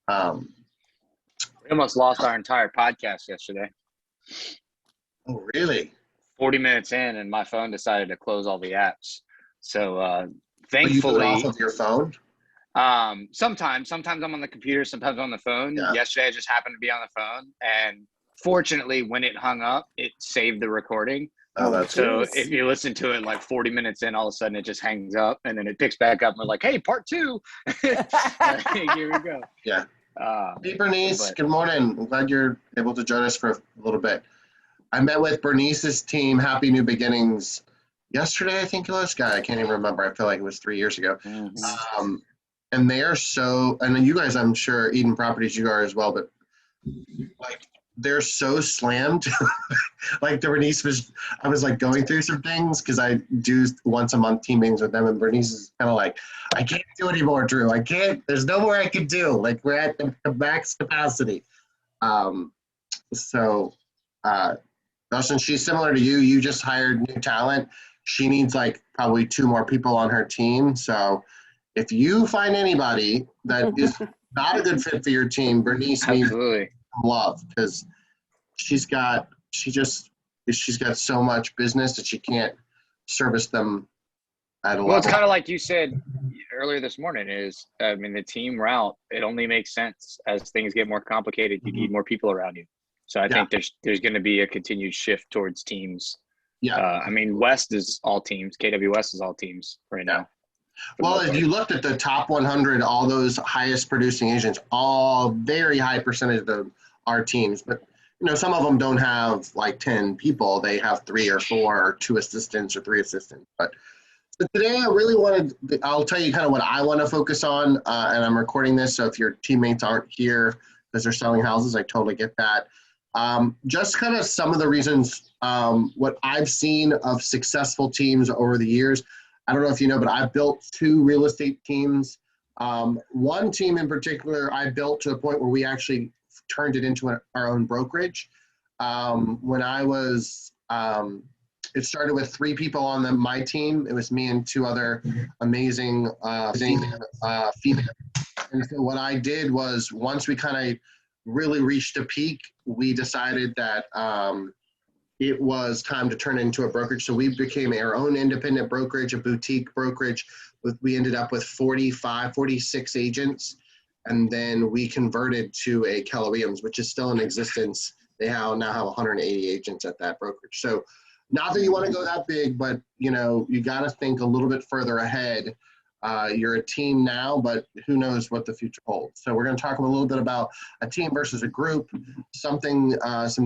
Um, We almost lost our entire podcast yesterday. oh, really? 40 minutes in, and my phone decided to close all the apps. So But you do it off thankfully, of your phone? sometimes I'm on the computer, sometimes on the phone. Yeah. Yesterday, I just happened to be on the phone, and fortunately, when it hung up, it saved the recording. Oh, that's So Nice. if you listen to it like 40 minutes in, all of a sudden it just hangs up, and then it picks back up, and we're like, "Hey, part 2." Here we go. Yeah. Hey, Bernice. But Good morning. I'm glad you're able to join us for a little bit. I met with Bernice's team, Happy New Beginnings, yesterday, I think it was. God, I can't even remember. I feel like it was 3 years ago. mhm. And they are so, and then you guys, I'm sure, Eden Properties, you are as well, but like they're so slammed. Like the Bernice was, I was like going through some things because I do once a month team meetings with them, and Bernice is kind of like, I can't do anymore, Drew. I can't. There's no more I can do. Like we're at the max capacity. So, Dustin, she's similar to you. You just hired new talent. She needs like probably 2 more people on her team. So, if you find anybody that is not a good fit for your team, Bernice needs Absolutely. love because she's got so much business that she can't service them at a Well, it's level. kind of like you said earlier this morning is, I mean, the team route, it only makes sense as things get more complicated. You need more people around you. So I think there's going to be a continued shift towards teams. Yeah. I mean, West is all teams. KWS is all teams right now. Well, if you looked at the top 100, all those highest producing agents, all very high percentage of them are teams. But, you know, some of them don't have like 10 people. They have 3 or 4 or 2 assistants or 3 assistants. But so today I really I'll tell you kind of what I want to focus on. And I'm recording this. So if your teammates aren't here because they're selling houses, I totally get that. Just kind of some of the reasons, what I've seen of successful teams over the years. I don't know if you know, but I built 2 real estate teams. One team in particular, I built to the point where we actually turned it into our own brokerage. When I was, it started with 3 people on my team. It was me and 2 other amazing females. And so what I did was once we kind of really reached a peak, we decided that it was time to turn it into a brokerage. So we became our own independent brokerage, a boutique brokerage. We ended up with 46 agents. And then we converted to a Keller Williams, which is still in existence. They now have 180 agents at that brokerage. So not that you want to go that big, but you know, you got to think a little bit further ahead. You're a team now, but who knows what the future holds. So we're going to talk a little bit about a team versus a group, some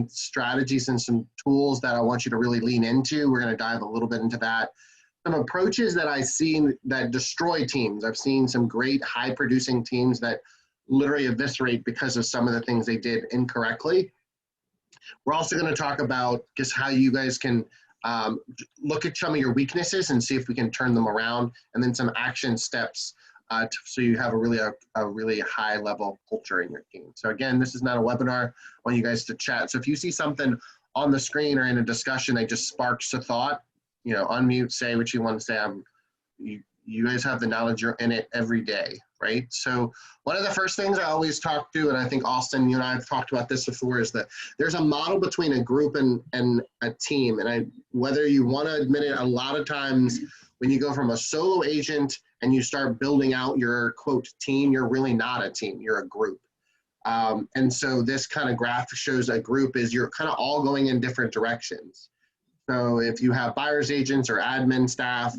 strategies and some tools that I want you to really lean into. We're going to dive a little bit into that. Some approaches that I've seen that destroy teams. I've seen some great high producing teams that literally eviscerate because of some of the things they did incorrectly. We're also going to talk about just how you guys can look at some of your weaknesses and see if we can turn them around, and then some action steps so you have a really high level culture in your team. So again, this is not a webinar. I want you guys to chat. So if you see something on the screen or in a discussion that just sparks a thought, you know, unmute, say what you want to say. You guys have the knowledge, you're in it every day, right? So one of the first things I always talk to, and I think Austin, you and I have talked about this before, is that there's a model between a group and a team. And whether you want to admit it, a lot of times when you go from a solo agent and you start building out your quote team, you're really not a team, you're a group. And so this kind of graph shows a group is you're kind of all going in different directions. So if you have buyer's agents or admin staff,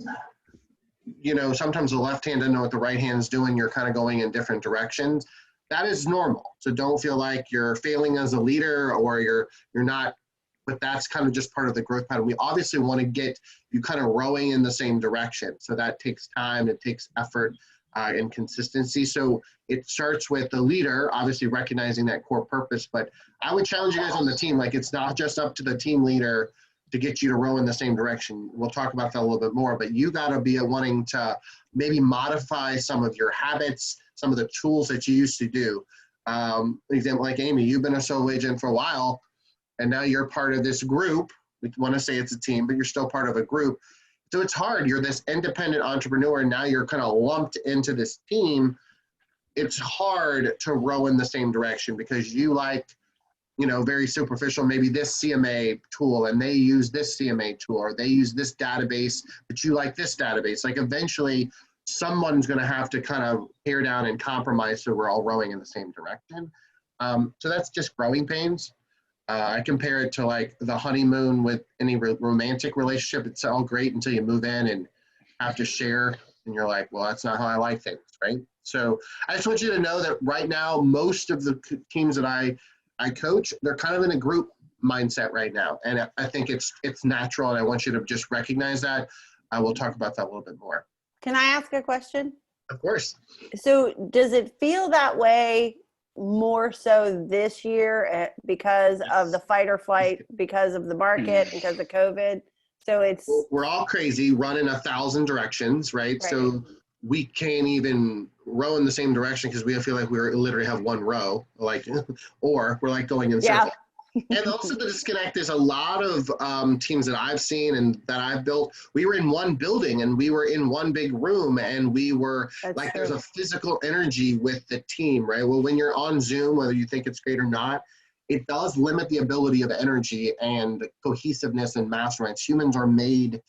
you know, sometimes the left hand doesn't know what the right hand's doing. You're kind of going in different directions. That is normal. So don't feel like you're failing as a leader or you're not, but that's kind of just part of the growth pattern. We obviously want to get you kind of rowing in the same direction. So that takes time, it takes effort and consistency. So it starts with the leader, obviously recognizing that core purpose, but I would challenge you guys on the team. Like it's not just up to the team leader to get you to row in the same direction. We'll talk about that a little bit more, but you got to be wanting to maybe modify some of your habits, some of the tools that you used to do. Example, like Amy, you've been a solo agent for a while, and now you're part of this group. We want to say it's a team, but you're still part of a group. So it's hard. You're this independent entrepreneur, and now you're kind of lumped into this team. it's hard to row in the same direction because you like, very superficial, maybe this CMA tool and they use this CMA tool or they use this database, but you like this database. Like eventually someone's going to have to kind of tear down and compromise so we're all rowing in the same direction. So that's just growing pains. I compare it to like the honeymoon with any romantic relationship. It's all great until you move in and have to share and you're like, well, that's not how I like things, right? So I just want you to know that right now, most of the teams that I coach, they're kind of in a group mindset right now. And I think it's natural. And I want you to just recognize that. I will talk about that a little bit more. Can I ask a question? Of course. So does it feel that way more so this year because of the fight or flight, because of the market, because of COVID? So it's, we're all crazy running 1,000 directions, right? So we can't even row in the same direction because we feel like we literally have one row, like, or we're like going in circles. And also the disconnect is a lot of teams that I've seen and that I've built, we were in one building and we were in one big room and we were there's a physical energy with the team, right? Well, when you're on Zoom, whether you think it's great or not, it does limit the ability of energy and cohesiveness and masterminds. Humans are made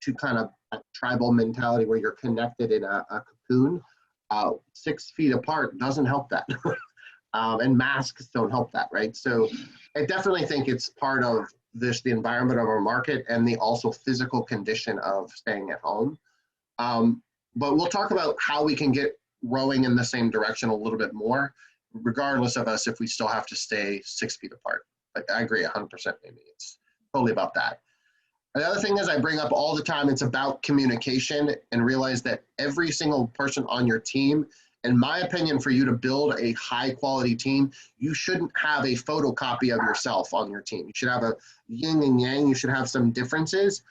to kind of a tribal mentality where you're connected in a cocoon. 6 feet apart doesn't help that. And masks don't help that, right? So I definitely think it's part of the environment of our market and the also physical condition of staying at home. But we'll talk about how we can get rowing in the same direction a little bit more, regardless of us if we still have to stay 6 feet apart. Like I agree 100%, maybe it's totally about that. Another thing is I bring up all the time, it's about communication and realize that every single person on your team, in my opinion, for you to build a high quality team, you shouldn't have a photocopy of yourself on your team. You should have a yin and yang, you should have some differences.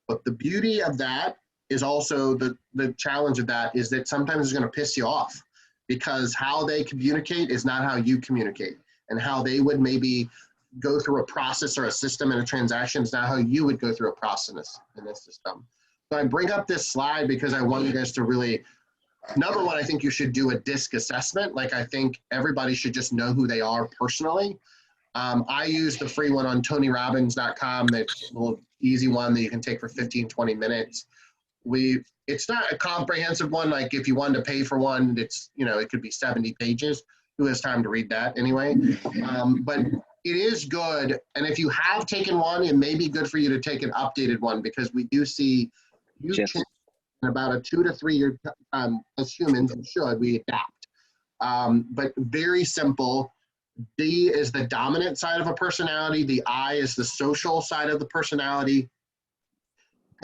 But the beauty of that is also the challenge of that is that sometimes it's gonna piss you off because how they communicate is not how you communicate. And how they would maybe go through a process or a system in a transaction is not how you would go through a process in this system. So I bring up this slide because I want you guys to really, number one, I think you should do a DISC assessment. Like I think everybody should just know who they are personally. I use the free one on TonyRobbins.com. That's a little easy one that you can take for 15, 20 minutes. It's not a comprehensive one. Like if you wanted to pay for one, it's, it could be 70 pages. Who has time to read that anyway? But it is good. And if you have taken one, it may be good for you to take an updated one because we do see huge change in about a 2 to 3 year as humans, we adapt. But very simple. D is the dominant side of a personality. The I is the social side of the personality.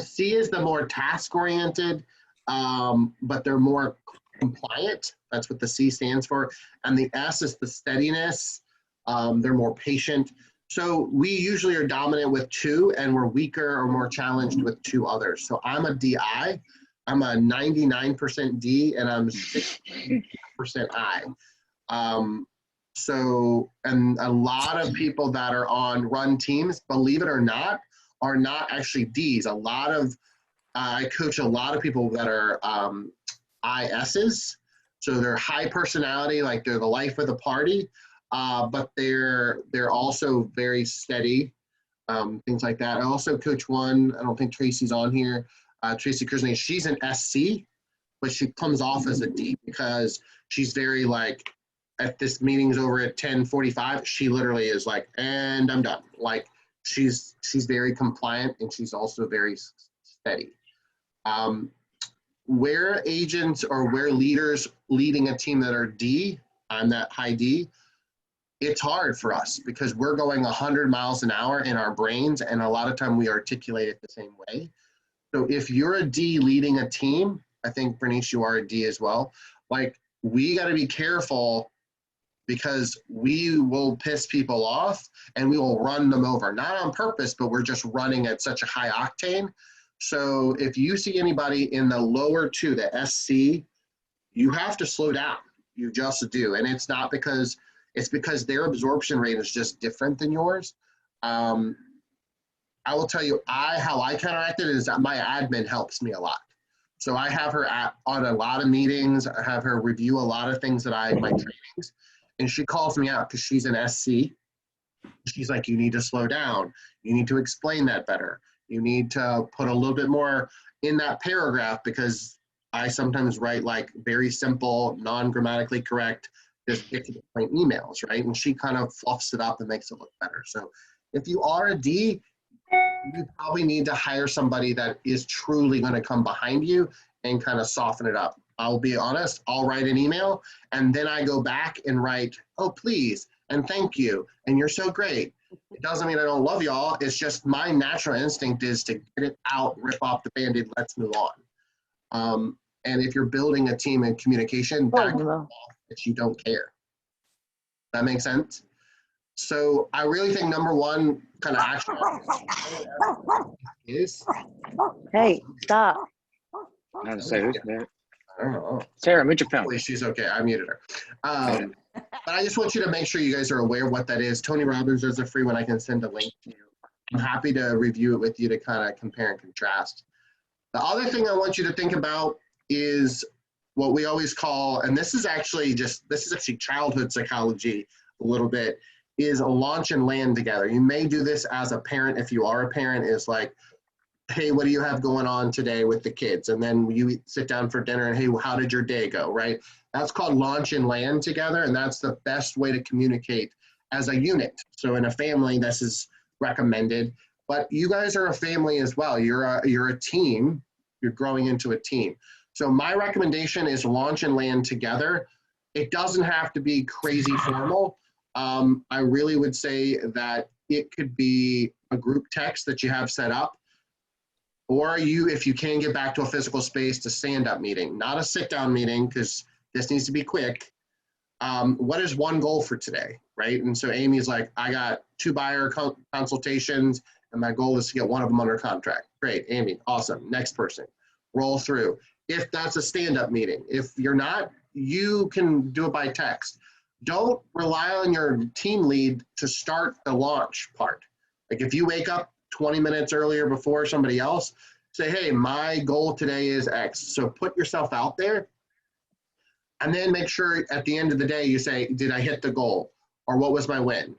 C is the more task-oriented, but they're more compliant. That's what the C stands for. And the S is the steadiness. They're more patient. So we usually are dominant with 2 and we're weaker or more challenged with 2 others. So I'm a DI. I'm a 99% D and I'm 6% I. And a lot of people that are on run teams, believe it or not, are not actually Ds. I coach a lot of people that are ISs. So they're high personality, like they're the life of the party, but they're also very steady, things like that. I also coach one, I don't think Tracy's on here, Tracy Kersney. She's an SC, but she comes off as a D because she's very like, if this meeting's over at 10:45, she literally is like, and I'm done. Like she's very compliant and she's also very steady. Where agents or where leaders leading a team that are D, I'm that high D, it's hard for us because we're going 100 miles an hour in our brains and a lot of time we articulate it the same way. So if you're a D leading a team, I think Bernice, you are a D as well. Like we got to be careful because we will piss people off and we will run them over. Not on purpose, but we're just running at such a high octane. So if you see anybody in the lower 2, the SC, you have to slow down. You just do. And it's not because, it's because their absorption rate is just different than yours. I will tell you, how I counteracted it is that my admin helps me a lot. So I have her on a lot of meetings. I have her review a lot of things my trainings, and she calls me out because she's an SC. She's like, you need to slow down. You need to explain that better. You need to put a little bit more in that paragraph, because I sometimes write like very simple, non-grammatically correct, just get to the point emails, right? And she kind of fluffs it up and makes it look better. So if you are a D, you probably need to hire somebody that is truly going to come behind you and kind of soften it up. I'll be honest, I'll write an email and then I go back and write, oh, please, and thank you, and you're so great. It doesn't mean I don't love y'all. It's just my natural instinct is to get it out, rip off the Band-Aid, let's move on. And if you're building a team in communication, that you don't care. That makes sense? So I really think number one kind of action is. Hey, stop. I have to say, who's there? I don't know. Sarah, mute your phone. Hopefully she's okay. I muted her. But I just want you to make sure you guys are aware of what that is. Tony Robbins does a free one. I can send a link to you. I'm happy to review it with you to kind of compare and contrast. The other thing I want you to think about is what we always call, and this is actually childhood psychology a little bit, is a launch and land together. You may do this as a parent. If you are a parent, is like, hey, what do you have going on today with the kids? And then you sit down for dinner and, hey, how did your day go, right? That's called launch and land together, and that's the best way to communicate as a unit. So in a family, this is recommended, but you guys are a family as well. You're a team. You're growing into a team. So my recommendation is launch and land together. It doesn't have to be crazy formal. I really would say that it could be a group text that you have set up, or if you can get back to a physical space, to stand-up meeting, not a sit-down meeting, because this needs to be quick. What is one goal for today, right? And so Amy's like, I got 2 buyer consultations, and my goal is to get one of them under contract. Great, Amy, awesome. Next person, roll through. If that's a stand-up meeting, if you're not, you can do it by text. Don't rely on your team lead to start the launch part. Like if you wake up 20 minutes earlier before somebody else, say, hey, my goal today is X. So put yourself out there, and then make sure at the end of the day you say, did I hit the goal? Or what was my win?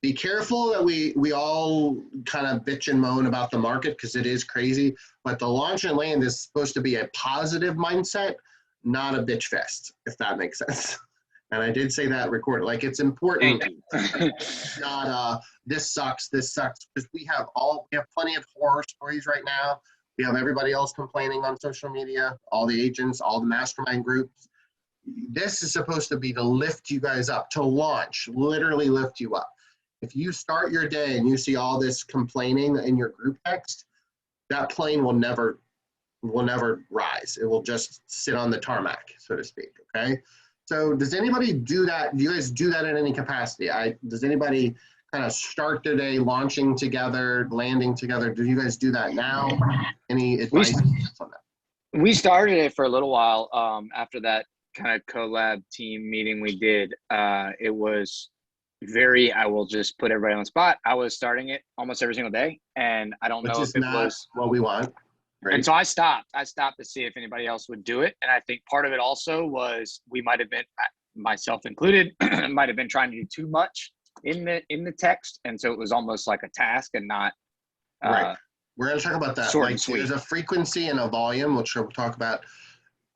Be careful that we all kind of bitch and moan about the market, because it is crazy, but the launch and land is supposed to be a positive mindset, not a bitch fest, if that makes sense. And I did say that recorded. Like, it's important. Not this sucks, because we have plenty of horror stories right now. We have everybody else complaining on social media, all the agents, all the mastermind groups. This is supposed to be to lift you guys up, to launch, literally lift you up. If you start your day and you see all this complaining in your group text, that plane will never rise. It will just sit on the tarmac, so to speak, okay? So does anybody do that? Do you guys do that in any capacity? Does anybody kind of start their day launching together, landing together? Do you guys do that now? Any advice on that? We started it for a little while after that kind of collab team meeting we did. It was I will just put everybody on the spot. I was starting it almost every single day, and I don't know if it was what we want. Right. And so I stopped to see if anybody else would do it. And I think part of it also was we might have been, myself included, might have been trying to do too much in the text. And so it was almost like a task and not right. We're going to talk about that. Short and sweet. There's a frequency and a volume, which we'll talk about.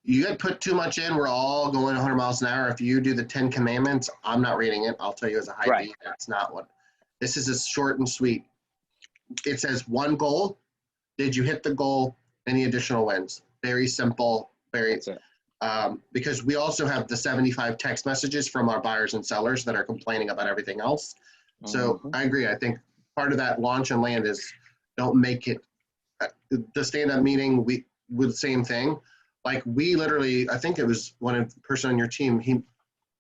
You get put too much in, we're all going 100 miles an hour. If you do the 10 commandments, I'm not reading it. I'll tell you as a high beat, that's not what. This is a short and sweet. It says one goal. Did you hit the goal? Any additional wins? Very simple. Because we also have the 75 text messages from our buyers and sellers that are complaining about everything else. So I agree. I think part of that launch and land is don't make it the stand-up meeting. We with the same thing. Like we literally, I think it was one person on your team.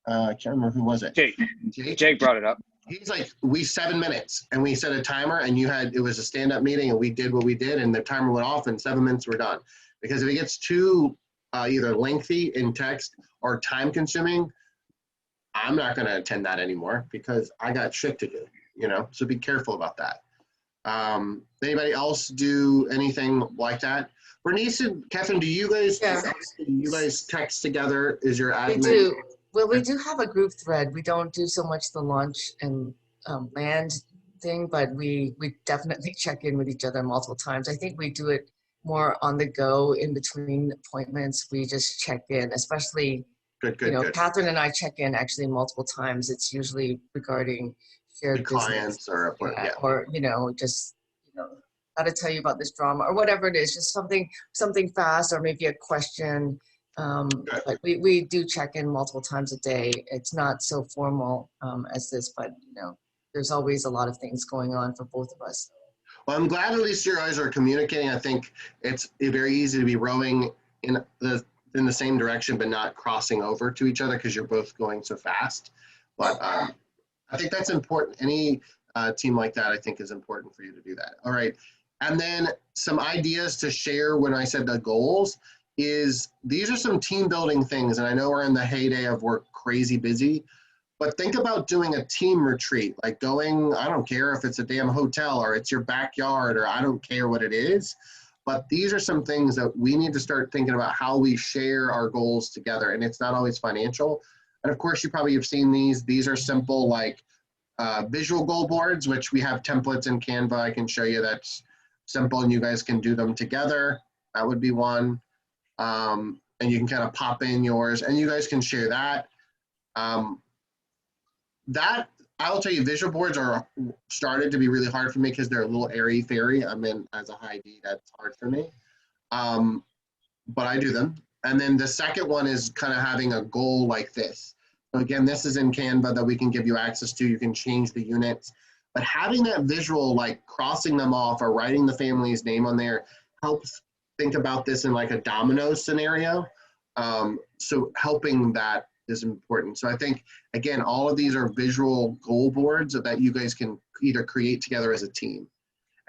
I can't remember who was it. Jake brought it up. He's like, 7 minutes, and we set a timer, and it was a stand-up meeting, and we did what we did, and the timer went off, and 7 minutes were done. Because if it gets too either lengthy in text or time-consuming, I'm not going to attend that anymore because I got shit to do, So be careful about that. Anybody else do anything like that? Bernice and Catherine, do you guys Yeah. text together? Is your admin? We do. Well, we do have a group thread. We don't do so much the launch and land thing, but we definitely check in with each other multiple times. I think we do it more on the go in between appointments. We just check in, especially, Good. Catherine and I check in actually multiple times. It's usually regarding shared Clients business, or just, gotta tell you about this drama or whatever it is, just something fast or maybe a question. But we do check in multiple times a day. It's not so formal as this, but there's always a lot of things going on for both of us. Well, I'm glad at least you guys are communicating. I think it's very easy to be rowing in the same direction, but not crossing over to each other because you're both going so fast. But I think that's important. Any team like that, I think, is important for you to do that. All right. And then some ideas to share when I said the goals is these are some team building things. And I know we're in the heyday of we're crazy busy, but think about doing a team retreat, like going, I don't care if it's a damn hotel or it's your backyard or I don't care what it is. But these are some things that we need to start thinking about how we share our goals together. And it's not always financial. And of course, you probably have seen these. These are simple like visual goal boards, which we have templates in Canva. I can show you that's simple and you guys can do them together. That would be one. And you can kind of pop in yours and you guys can share that. That I'll tell you, visual boards are started to be really hard for me because they're a little airy-fairy. I mean, as a high D, that's hard for me. But I do them. And then the second one is kind of having a goal like this. So again, this is in Canva that we can give you access to. You can change the units. But having that visual, like crossing them off or writing the family's name on there helps think about this in like a domino scenario. So helping that is important. So I think, again, all of these are visual goal boards that you guys can either create together as a team.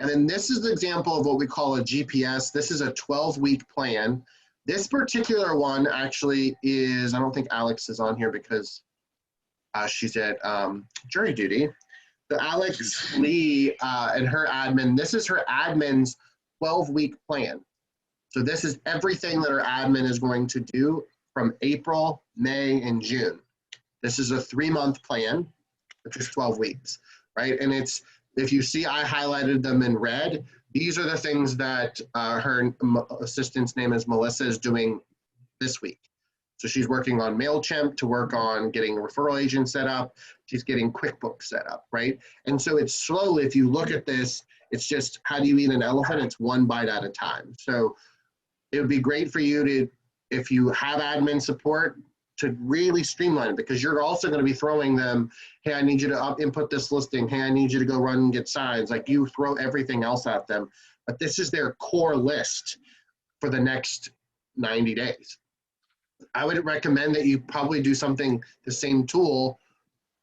And then this is the example of what we call a GPS. This is a 12-week plan. This particular one actually is, I don't think Alex is on here because she's at jury duty. So Alex Lee and her admin, this is her admin's 12-week plan. So this is everything that our admin is going to do from April, May, and June. This is a 3-month plan, which is 12 weeks, right? And it's, if you see I highlighted them in red, these are the things that her assistant's name is Melissa is doing this week. So she's working on MailChimp to work on getting a referral agent set up. She's getting QuickBooks set up, right? And so it's slowly, if you look at this, it's just, how do you eat an elephant? It's one bite at a time. So it would be great for you to, if you have admin support, to really streamline it, because you're also going to be throwing them, hey, I need you to input this listing. Hey, I need you to go run and get signs. Like, you throw everything else at them. But this is their core list for the next 90 days. I would recommend that you probably do something, the same tool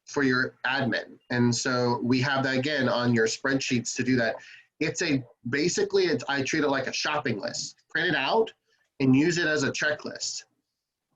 for your admin. And so we have that again on your spreadsheets to do that. It's basically, I treat it like a shopping list. Print it out and use it as a checklist.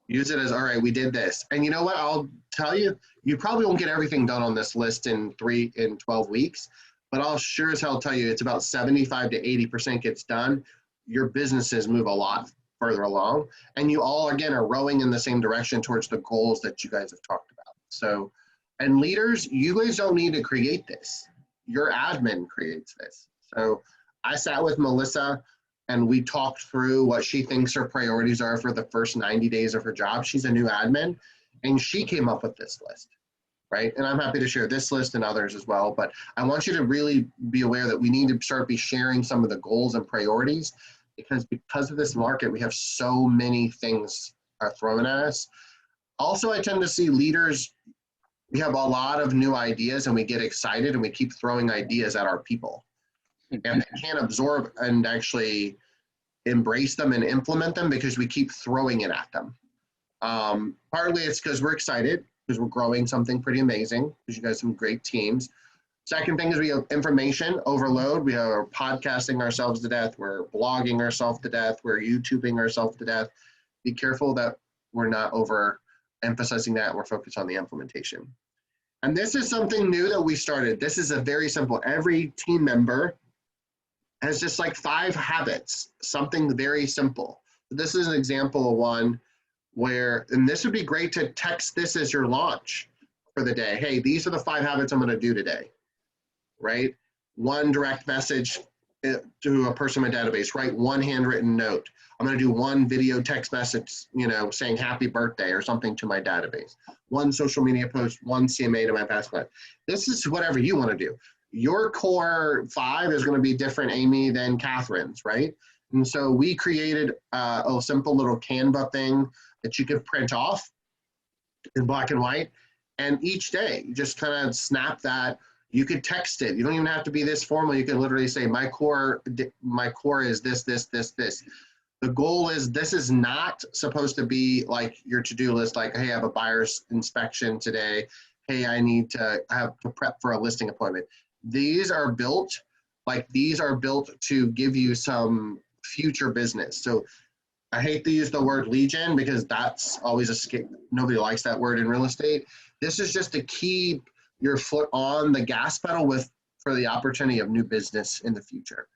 Use it as, all right, we did this. And you know what, I'll tell you, you probably won't get everything done on this list in 12 weeks, but I'll sure as hell tell you it's about 75 to 80% gets done. Your businesses move a lot further along, and you all, again, are rowing in the same direction towards the goals that you guys have talked about. So, and leaders, you guys don't need to create this. Your admin creates this. So I sat with Melissa and we talked through what she thinks her priorities are for the first 90 days of her job. She's a new admin, and she came up with this list, right? And I'm happy to share this list and others as well, but I want you to really be aware that we need to start sharing some of the goals and priorities, because of this market, we have so many things are thrown at us. Also, I tend to see leaders, we have a lot of new ideas and we get excited and we keep throwing ideas at our people. And they can't absorb and actually embrace them and implement them because we keep throwing it at them. Partly it's because we're excited, because we're growing something pretty amazing, because you guys have some great teams. Second thing is we have information overload. We are podcasting ourselves to death. We're blogging ourselves to death. We're YouTubing ourselves to death. Be careful that we're not overemphasizing that and we're focused on the implementation. And this is something new that we started. This is a very simple, every team member has just like 5 habits, something very simple. This is an example of one where, and this would be great to text this as your launch for the day. Hey, these are the 5 habits I'm going to do today, right? 1 direct message to a person in my database, write 1 handwritten note. I'm going to do 1 video text message, saying happy birthday or something to my database. 1 social media post, 1 CMA to my past client. This is whatever you want to do. Your core 5 is going to be different, Amy, than Catherine's, right? And so we created a simple little Canva thing that you could print off in black and white. And each day, you just kind of snap that. You could text it. You don't even have to be this formal. You can literally say, my core is this, this, this, this. The goal is, this is not supposed to be like your to-do list, like, hey, I have a buyer's inspection today. Hey, I need to have to prep for a listing appointment. These are built to give you some future business. So I hate to use the word lead gen because that's always nobody likes that word in real estate. This is just to keep your foot on the gas pedal for the opportunity of new business in the future.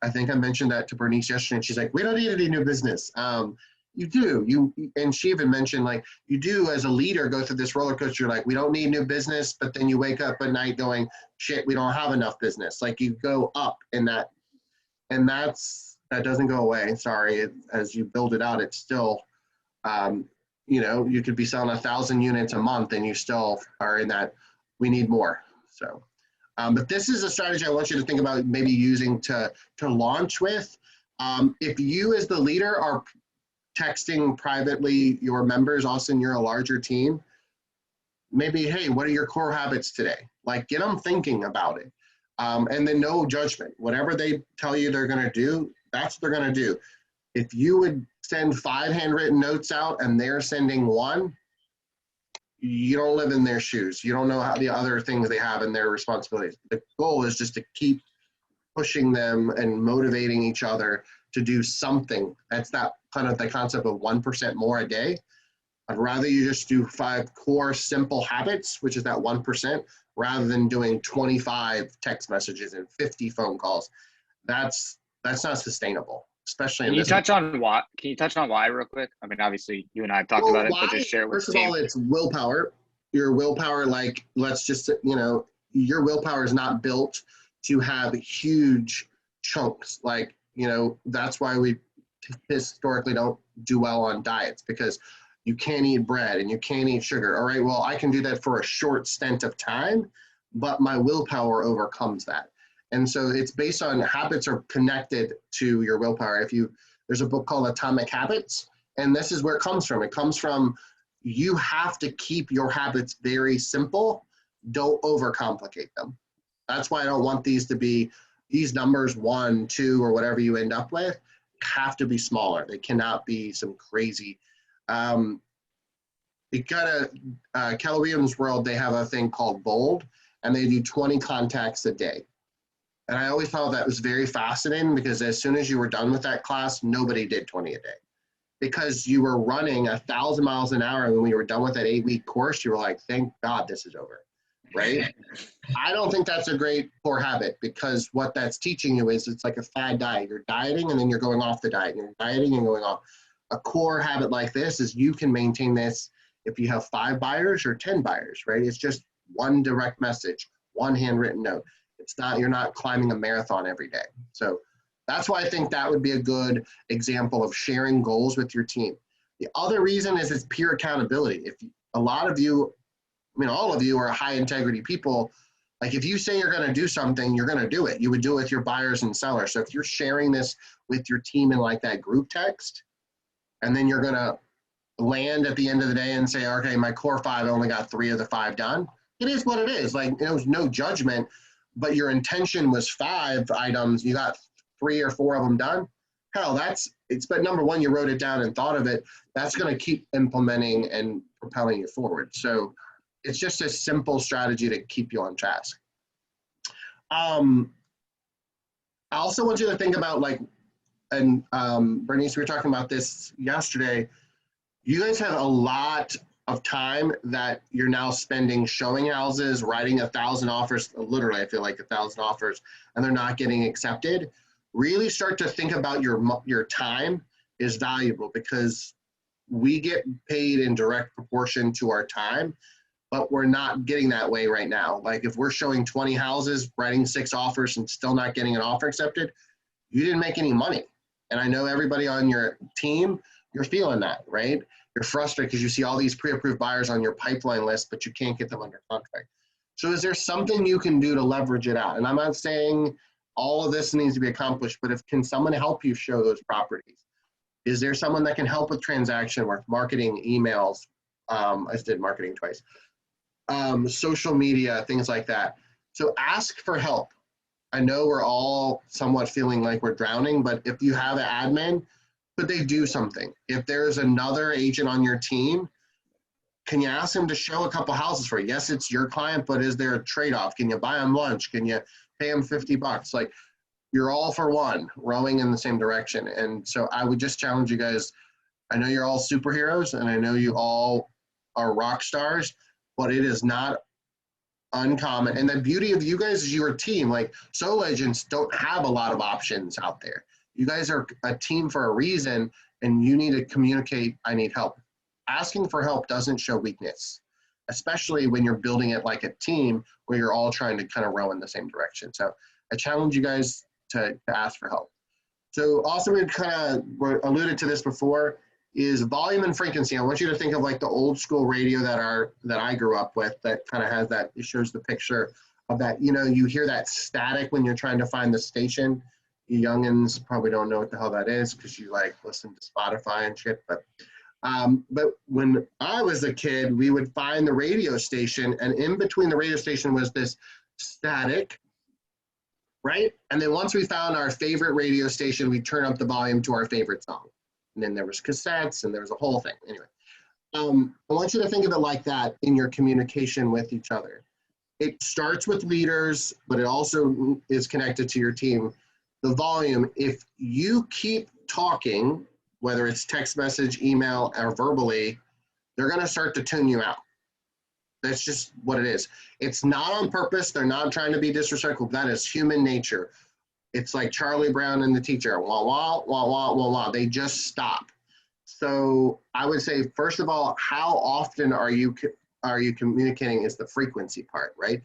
I think I mentioned that to Bernice yesterday, and she's like, we don't need any new business. You do. And she even mentioned, like, you do as a leader go through this roller coaster. You're like, we don't need new business, but then you wake up at night going, shit, we don't have enough business. Like, you go up in that, and that doesn't go away. Sorry, as you build it out, it's still, you could be selling 1,000 units a month, and you still are in that, we need more. So, but this is a strategy I want you to think about maybe using to launch with. If you as the leader are texting privately your members, Austin, you're a larger team, maybe, hey, what are your core habits today? Like, get them thinking about it. And then no judgment. Whatever they tell you they're going to do, that's what they're going to do. If you would send 5 handwritten notes out and they're sending 1, you don't live in their shoes. You don't know how the other things they have in their responsibilities. The goal is just to keep pushing them and motivating each other to do something. That's that kind of the concept of 1% more a day. I'd rather you just do 5 core simple habits, which is that 1%, rather than doing 25 text messages and 50 phone calls. That's not sustainable, especially Can in you this. touch on why? Can you touch on why real quick? I mean, obviously, you and I have talked about it, but just share it with First the of team. all, it's willpower. Your willpower, like, let's just, your willpower is not built to have huge chunks. Like, that's why we historically don't do well on diets, because you can't eat bread and you can't eat sugar. All right, well, I can do that for a short stint of time, but my willpower overcomes that. And so it's based on habits are connected to your willpower. There's a book called Atomic Habits, and this is where it comes from. It comes from, you have to keep your habits very simple. Don't overcomplicate them. That's why I don't want these to be, these numbers 1, 2, or whatever you end up with, have to be smaller. They cannot be some crazy. You gotta, Keller Williams World, they have a thing called Bold, and they do 20 contacts a day. And I always thought that was very fascinating, because as soon as you were done with that class, nobody did 20 a day, because you were running 1,000 miles an hour. And when we were done with that 8-week course, you were like, thank God this is over, right? I don't think that's a great core habit, because what that's teaching you is it's like a fad diet. You're dieting and then you're going off the diet. You're dieting and going off. A core habit like this is you can maintain this if you have 5 buyers or 10 buyers, right? It's just 1 direct message, 1 handwritten note. It's not, you're not climbing a marathon every day. So that's why I think that would be a good example of sharing goals with your team. The other reason is it's pure accountability. If a lot of you, all of you are high integrity people, like, if you say you're going to do something, you're going to do it. You would do it with your buyers and sellers. So if you're sharing this with your team in like that group text, and then you're going to land at the end of the day and say, okay, my core 5 only got 3 of the 5 done. It is what it is. Like, it was no judgment, but your intention was 5 items. You got 3 or 4 of them done. Hell, but number 1, you wrote it down and thought of it. That's going to keep implementing and propelling you forward. So it's just a simple strategy to keep you on task. I also want you to think about, like, and Bernice, we were talking about this yesterday. You guys have a lot of time that you're now spending showing houses, writing 1,000 offers, literally I feel like 1,000 offers, and they're not getting accepted. really start to think about your time is valuable, because we get paid in direct proportion to our time, but we're not getting that way right now. Like if we're showing 20 houses, writing 6 offers and still not getting an offer accepted, you didn't make any money. And I know everybody on your team, you're feeling that, right? You're frustrated because you see all these pre-approved buyers on your pipeline list, but you can't get them under contract. So is there something you can do to leverage it out? And I'm not saying all of this needs to be accomplished, but can someone help you show those properties? Is there someone that can help with transaction work, marketing, emails? I just did marketing twice. Social media, things like that. So ask for help. I know we're all somewhat feeling like we're drowning, but if you have an admin, could they do something? If there's another agent on your team, can you ask them to show a couple houses for you? Yes, it's your client, but is there a trade-off? Can you buy them lunch? Can you pay them $50? Like, you're all for one, rowing in the same direction. And so I would just challenge you guys. I know you're all superheroes, and I know you all are rock stars, but it is not uncommon. And the beauty of you guys is your team. Like, solo agents don't have a lot of options out there. You guys are a team for a reason, and you need to communicate, I need help. Asking for help doesn't show weakness, especially when you're building it like a team where you're all trying to kind of row in the same direction. So I challenge you guys to ask for help. So also, we kind of alluded to this before, is volume and frequency. I want you to think of like the old school radio that I grew up with, that kind of has that, it shows the picture of that, you know, you hear that static when you're trying to find the station. You youngins probably don't know what the hell that is because you like listen to Spotify and shit, but when I was a kid, we would find the radio station, and in between the radio station was this static, right? And then once we found our favorite radio station, we'd turn up the volume to our favorite song. And then there was cassettes, and there was a whole thing. Anyway, I want you to think of it like that in your communication with each other. It starts with leaders, but it also is connected to your team. The volume, if you keep talking, whether it's text message, email, or verbally, they're going to start to tune you out. That's just what it is. It's not on purpose. They're not trying to be disrespectful. That is human nature. It's like Charlie Brown and the teacher. Wah, wah, wah, wah, wah, wah. They just stop. So I would say, first of all, how often are you communicating is the frequency part, right?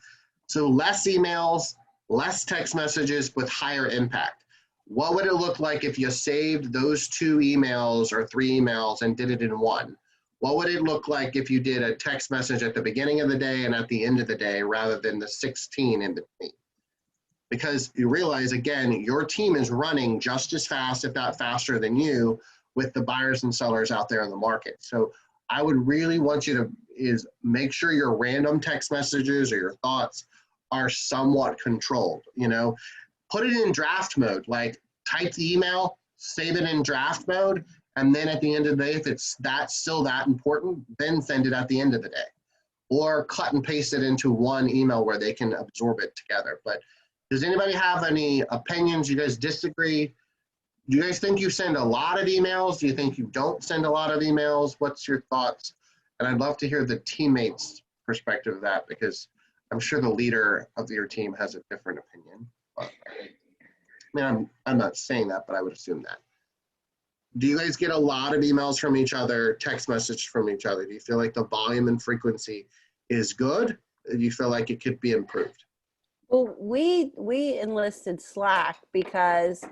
So less emails, less text messages with higher impact. What would it look like if you saved those 2 emails or 3 emails and did it in one? What would it look like if you did a text message at the beginning of the day and at the end of the day rather than the 16 in between? Because you realize, again, your team is running just as fast, if not faster than you, with the buyers and sellers out there in the market. So I would really want you to make sure your random text messages or your thoughts are somewhat controlled, you know. Put it in draft mode, like type the email, save it in draft mode, and then at the end of the day, if it's still that important, then send it at the end of the day. Or cut and paste it into one email where they can absorb it together. But does anybody have any opinions? You guys disagree? Do you guys think you send a lot of emails? Do you think you don't send a lot of emails? What's your thoughts? And I'd love to hear the teammates' perspective of that, because I'm sure the leader of your team has a different opinion. I mean, I'm not saying that, but I would assume that. Do you guys get a lot of emails from each other, text messages from each other? Do you feel like the volume and frequency is good? Or do you feel like it could be improved? Well, we enlisted Slack because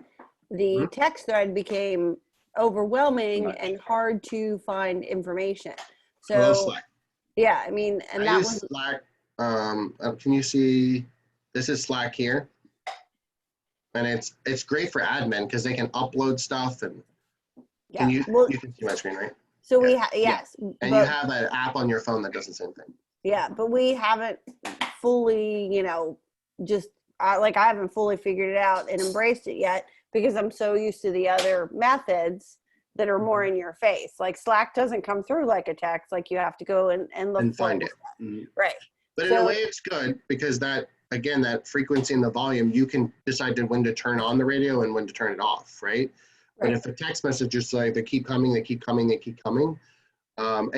the text thread became overwhelming and hard to find information. So, I love Slack. Yeah, I mean, and I use Slack. Can you see? This is Slack here. And it's great for admin because they can upload stuff, and you can see my screen, right? So yes. And you have an app on your phone that does the same thing. Yeah, but we haven't fully, you know, I haven't fully figured it out and embraced it yet because I'm so used to the other methods that are more in your face. Like Slack doesn't come through like a text, like you have to go and look and find it. Right. But in a way it's good because that frequency and the volume, you can decide when to turn on the radio and when to turn it off, right? But if a text message is like they keep coming, and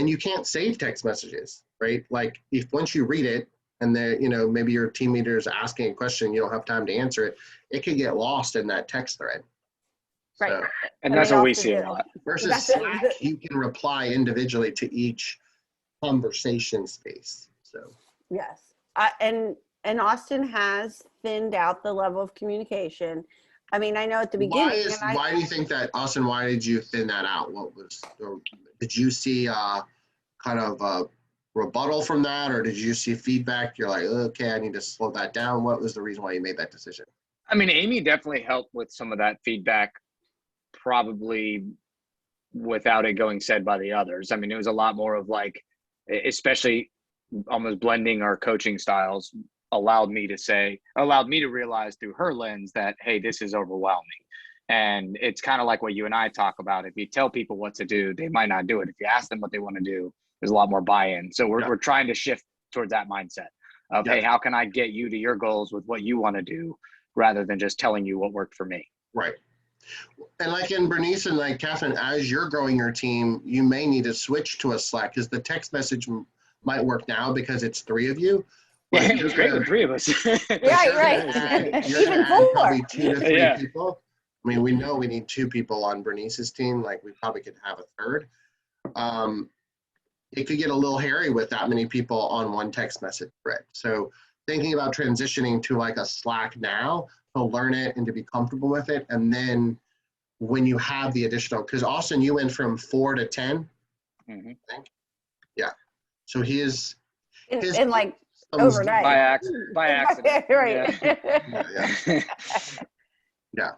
you can't save text messages, right? Like if once you read it, and maybe your team leader is asking a question, you don't have time to answer it, it could get lost in that text thread. Right. So, And that's what we see a lot. versus Slack, you can reply individually to each conversation space. So yes, and Austin has thinned out the level of communication. I mean, I know at the beginning. Why do you think that, Austin? Why did you thin that out? Did you see kind of a rebuttal from that, or did you see feedback? You're like, okay, I need to slow that down. What was the reason why you made that decision? I mean, Amy definitely helped with some of that feedback, probably without it going said by the others. I mean, it was a lot more of like, especially almost blending our coaching styles allowed me to realize through her lens that, hey, this is overwhelming. And it's kind of like what you and I talk about. If you tell people what to do, they might not do it. If you ask them what they want to do, there's a lot more buy-in. So we're trying to shift towards that mindset of, hey, how can I get you to your goals with what you want to do, rather than just telling you what worked for me. Right. And like in Bernice and like Catherine, as you're growing your team, you may need to switch to a Slack, because the text message might work now because it's 3 of you. Yeah, it was great with 3 of us. Right. You're Even gonna add 4. probably 2 to 3 Yeah. people. I mean, we know we need 2 people on Bernice's team. Like, we probably could have a third. It could get a little hairy with that many people on one text message thread. So thinking about transitioning to like a Slack now, to learn it and to be comfortable with it. And then when you have the additional, because Austin, you went from 4 to 10, I think. Yeah. So his in like overnight. By accident. Right. Yeah.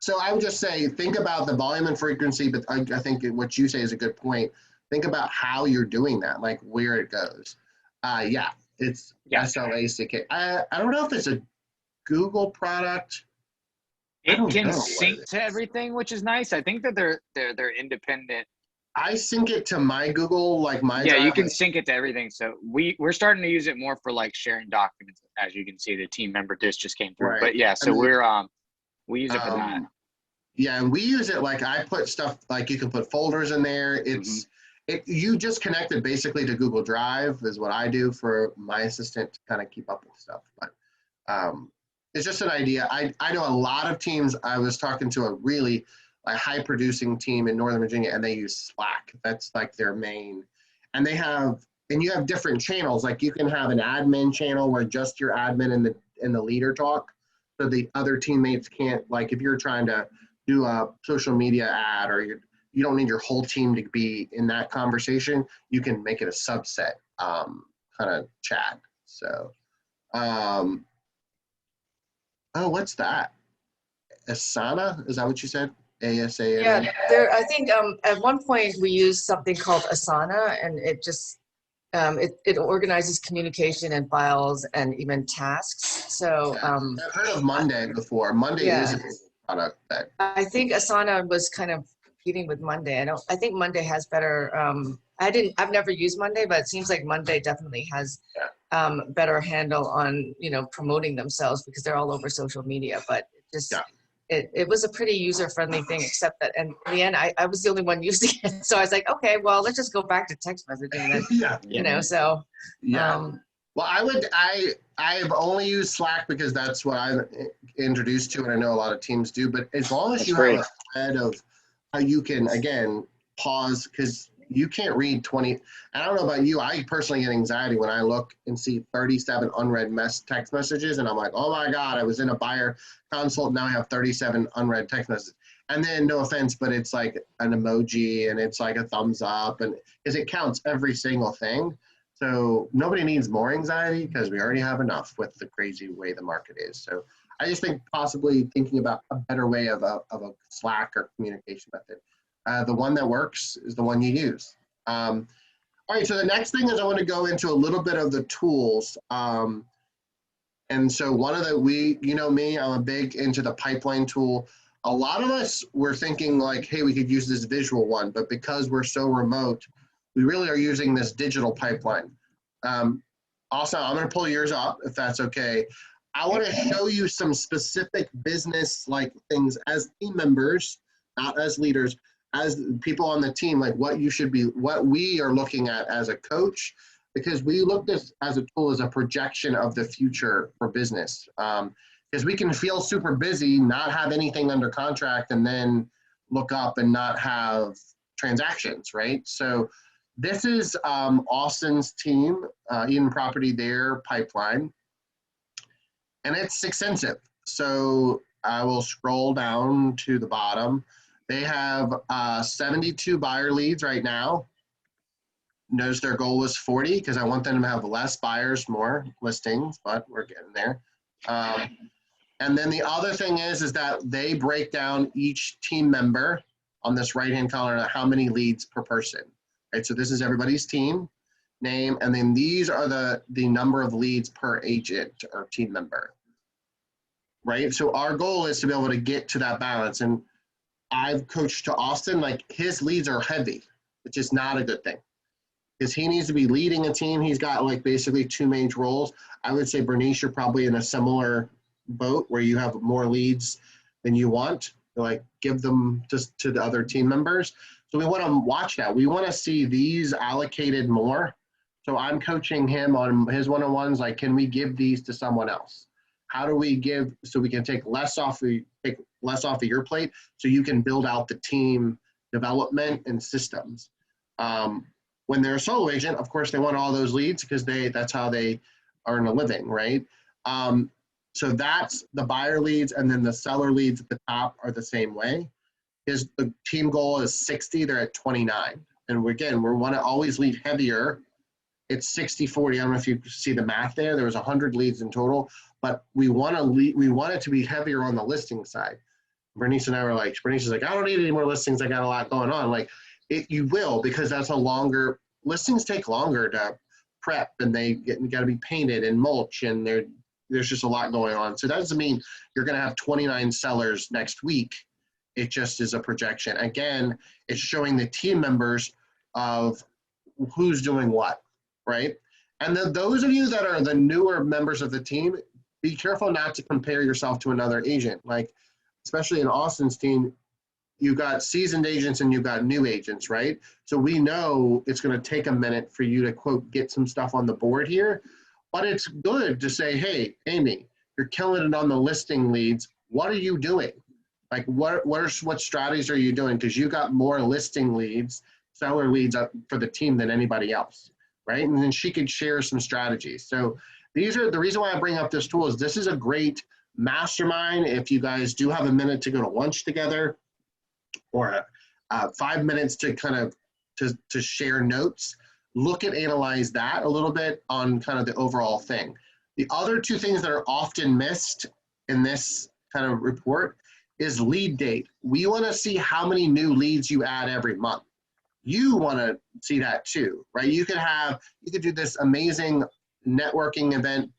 So I would just say, think about the volume and frequency, but I think what you say is a good point. Think about how you're doing that, like where it goes. It's SLACK. I don't know if it's a Google product. It can sync to everything, which is nice. I think that they're independent. I sync it to my Google, like my drive. You can sync it to everything. So we're starting to use it more for like sharing documents. As you can see, the team member disc just came through. Right. But yeah, so we use it for that. Yeah, and we use it like, I put stuff like, you can put folders in there. You just connect it basically to Google Drive is what I do for my assistant to kind of keep up with stuff. But it's just an idea. I know a lot of teams. I was talking to a really high producing team in Northern Virginia, and they use Slack. That's like their main. And you have different channels. Like, you can have an admin channel where just your admin and the leader talk, so the other teammates can't, like, if you're trying to do a social media ad, or you don't need your whole team to be in that conversation, you can make it a subset kind of chat. So, what's that? Asana? Is that what you said? ASANA? Yeah, I think at one point we used something called Asana, and it just it organizes communication and files and even tasks. So I've heard of Monday before. Monday is a product that I think Asana was kind of competing with Monday. I think Monday has better. I've never used Monday, but it seems like Monday definitely has better handle on promoting themselves, because they're all over social media. But it was a pretty user-friendly thing, except that, and in the end, I was the only one using it. So I was like, okay, well, let's just go back to text messaging then. So. Well, I've only used Slack because that's what I'm introduced to, and I know a lot of teams do. But as long as you have a thread of how you can, again, pause, because you can't read 20. I don't know about you. I personally get anxiety when I look and see 37 unread text messages, and I'm like, oh my God, I was in a buyer consult. Now I have 37 unread text messages. And then, no offense, but it's like an emoji, and it's like a thumbs up, and because it counts every single thing. So nobody needs more anxiety, because we already have enough with the crazy way the market is. So I just think possibly thinking about a better way of a Slack or communication method. The one that works is the one you use. All right, so the next thing is I want to go into a little bit of the tools. And so one of the, you know me, I'm big into the pipeline tool. A lot of us were thinking like, hey, we could use this visual one, but because we're so remote, we really are using this digital pipeline. Also, I'm going to pull yours up if that's okay. I want to show you some specific business like things as team members, not as leaders, as people on the team, like what you should be, what we are looking at as a coach, because we look this as a tool as a projection of the future for business. Because we can feel super busy, not have anything under contract, and then look up and not have transactions, right? So this is Austin's team, Eden Property, their pipeline, and it's extensive. So I will scroll down to the bottom. They have 72 buyer leads right now. Notice their goal was 40 because I want them to have less buyers, more listings, but we're getting there. And then the other thing is that they break down each team member on this right-hand column, how many leads per person, right? So this is everybody's team name, and then these are the number of leads per agent or team member, right? So our goal is to be able to get to that balance. And I've coached to Austin, like his leads are heavy, which is not a good thing. Because he needs to be leading a team. He's got like basically two major roles. I would say, Bernice, you're probably in a similar boat where you have more leads than you want. Like give them just to the other team members. So we want to watch that. We want to see these allocated more. So I'm coaching him on his one-on-ones. Like, can we give these to someone else? How do we give so we can take less off of your plate so you can build out the team development and systems. When they're a solo agent, of course, they want all those leads because that's how they earn a living, right? So that's the buyer leads, and then the seller leads at the top are the same way. The team goal is 60, they're at 29. And again, we want to always lead heavier. It's 60-40. I don't know if you see the math there. There was 100 leads in total, but we want it to be heavier on the listing side. Bernice and I were like, Bernice is like, I don't need any more listings. I got a lot going on. Like, you will, because that's listings take longer to prep, and they got to be painted and mulch, and there's just a lot going on. So that doesn't mean you're going to have 29 sellers next week. It just is a projection. Again, it's showing the team members of who's doing what, right? And then those of you that are the newer members of the team, be careful not to compare yourself to another agent. Like, especially in Austin's team, you got seasoned agents and you got new agents, right? So we know it's going to take a minute for you to, quote, get some stuff on the board here. But it's good to say, hey, Amy, you're killing it on the listing leads. What are you doing? Like, what strategies are you doing? Because you got more listing leads, seller leads for the team than anybody else, right? And then she could share some strategies. So these are the reason why I bring up this tool is this is a great mastermind. If you guys do have a minute to go to lunch together, or 5 minutes to kind of to share notes, look and analyze that a little bit on kind of the overall thing. The other two things that are often missed in this kind of report is lead date. We want to see how many new leads you add every month. You want to see that too, right? You could do this amazing networking event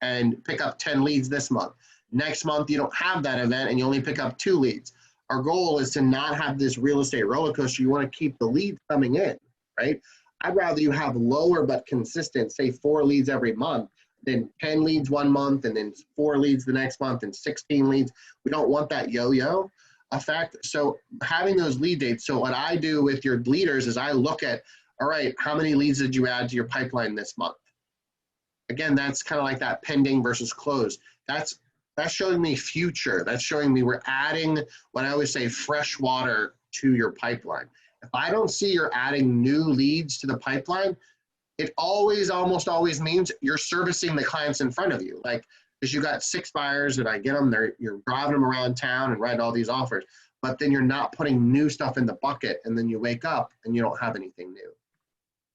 and pick up 10 leads this month. Next month, you don't have that event and you only pick up 2 leads. Our goal is to not have this real estate roller coaster. You want to keep the leads coming in, right? I'd rather you have lower but consistent, say 4 leads every month, than 10 leads one month and then 4 leads the next month and 16 leads. We don't want that yo-yo effect. So having those lead dates. So what I do with your leaders is I look at, all right, how many leads did you add to your pipeline this month? Again, that's kind of like that pending versus closed. That's showing me future. That's showing me we're adding what I always say fresh water to your pipeline. If I don't see you're adding new leads to the pipeline, it almost always means you're servicing the clients in front of you. Like, because you got 6 buyers and I get them, you're driving them around town and write all these offers, but then you're not putting new stuff in the bucket, and then you wake up and you don't have anything new.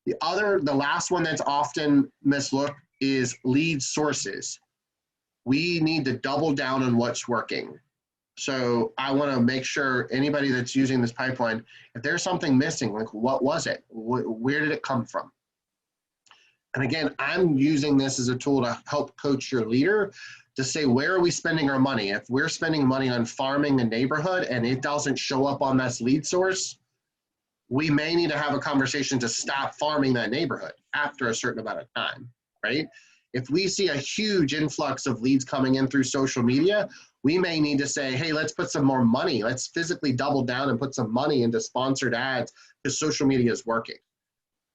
The last one that's often mislooked is lead sources. We need to double down on what's working. So I want to make sure anybody that's using this pipeline, if there's something missing, like what was it? Where did it come from? And again, I'm using this as a tool to help coach your leader to say, where are we spending our money? If we're spending money on farming a neighborhood and it doesn't show up on this lead source, we may need to have a conversation to stop farming that neighborhood after a certain amount of time, right? If we see a huge influx of leads coming in through social media, we may need to say, hey, let's put some more money. Let's physically double down and put some money into sponsored ads because social media is working.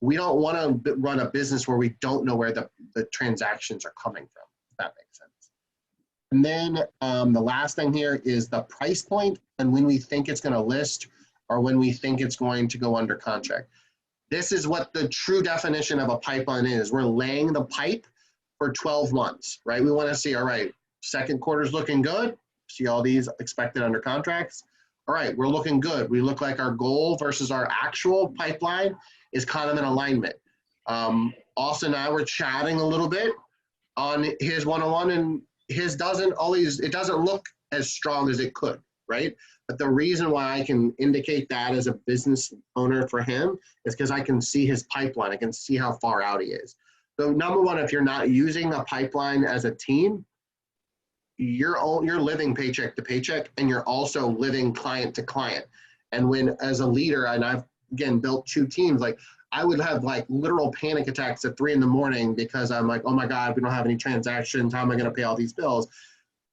we don't want to run a business where we don't know where the transactions are coming from, if that makes sense. And then the last thing here is the price point and when we think it's going to list or when we think it's going to go under contract. This is what the true definition of a pipeline is. We're laying the pipe for 12 months, right? We want to see, all right, second quarter's looking good. See all these expected under contracts. All right, we're looking good. We look like our goal versus our actual pipeline is kind of in alignment. Austin and I were chatting a little bit on his one-on-one, and his doesn't always, it doesn't look as strong as it could, right? But the reason why I can indicate that as a business owner for him is because I can see his pipeline. I can see how far out he is. So number one, if you're not using a pipeline as a team, you're living paycheck to paycheck, and you're also living client to client. And when, as a leader, and I've, again, built 2 teams, like I would have like literal panic attacks at 3 a.m. because I'm like, oh my God, we don't have any transactions. How am I going to pay all these bills?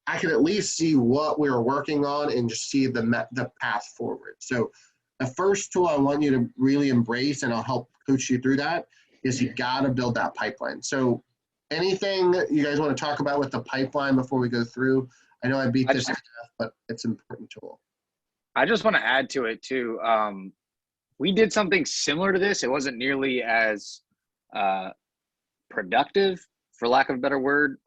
I can at least see what we were working on and just see the path forward. So the first tool I want you to really embrace, and I'll help coach you through that, is you got to build that pipeline. So anything you guys want to talk about with the pipeline before we go through? I know I beat this to death, but it's an important tool. I just want to add to it too. We did something similar to this. It wasn't nearly as productive, for lack of a better word,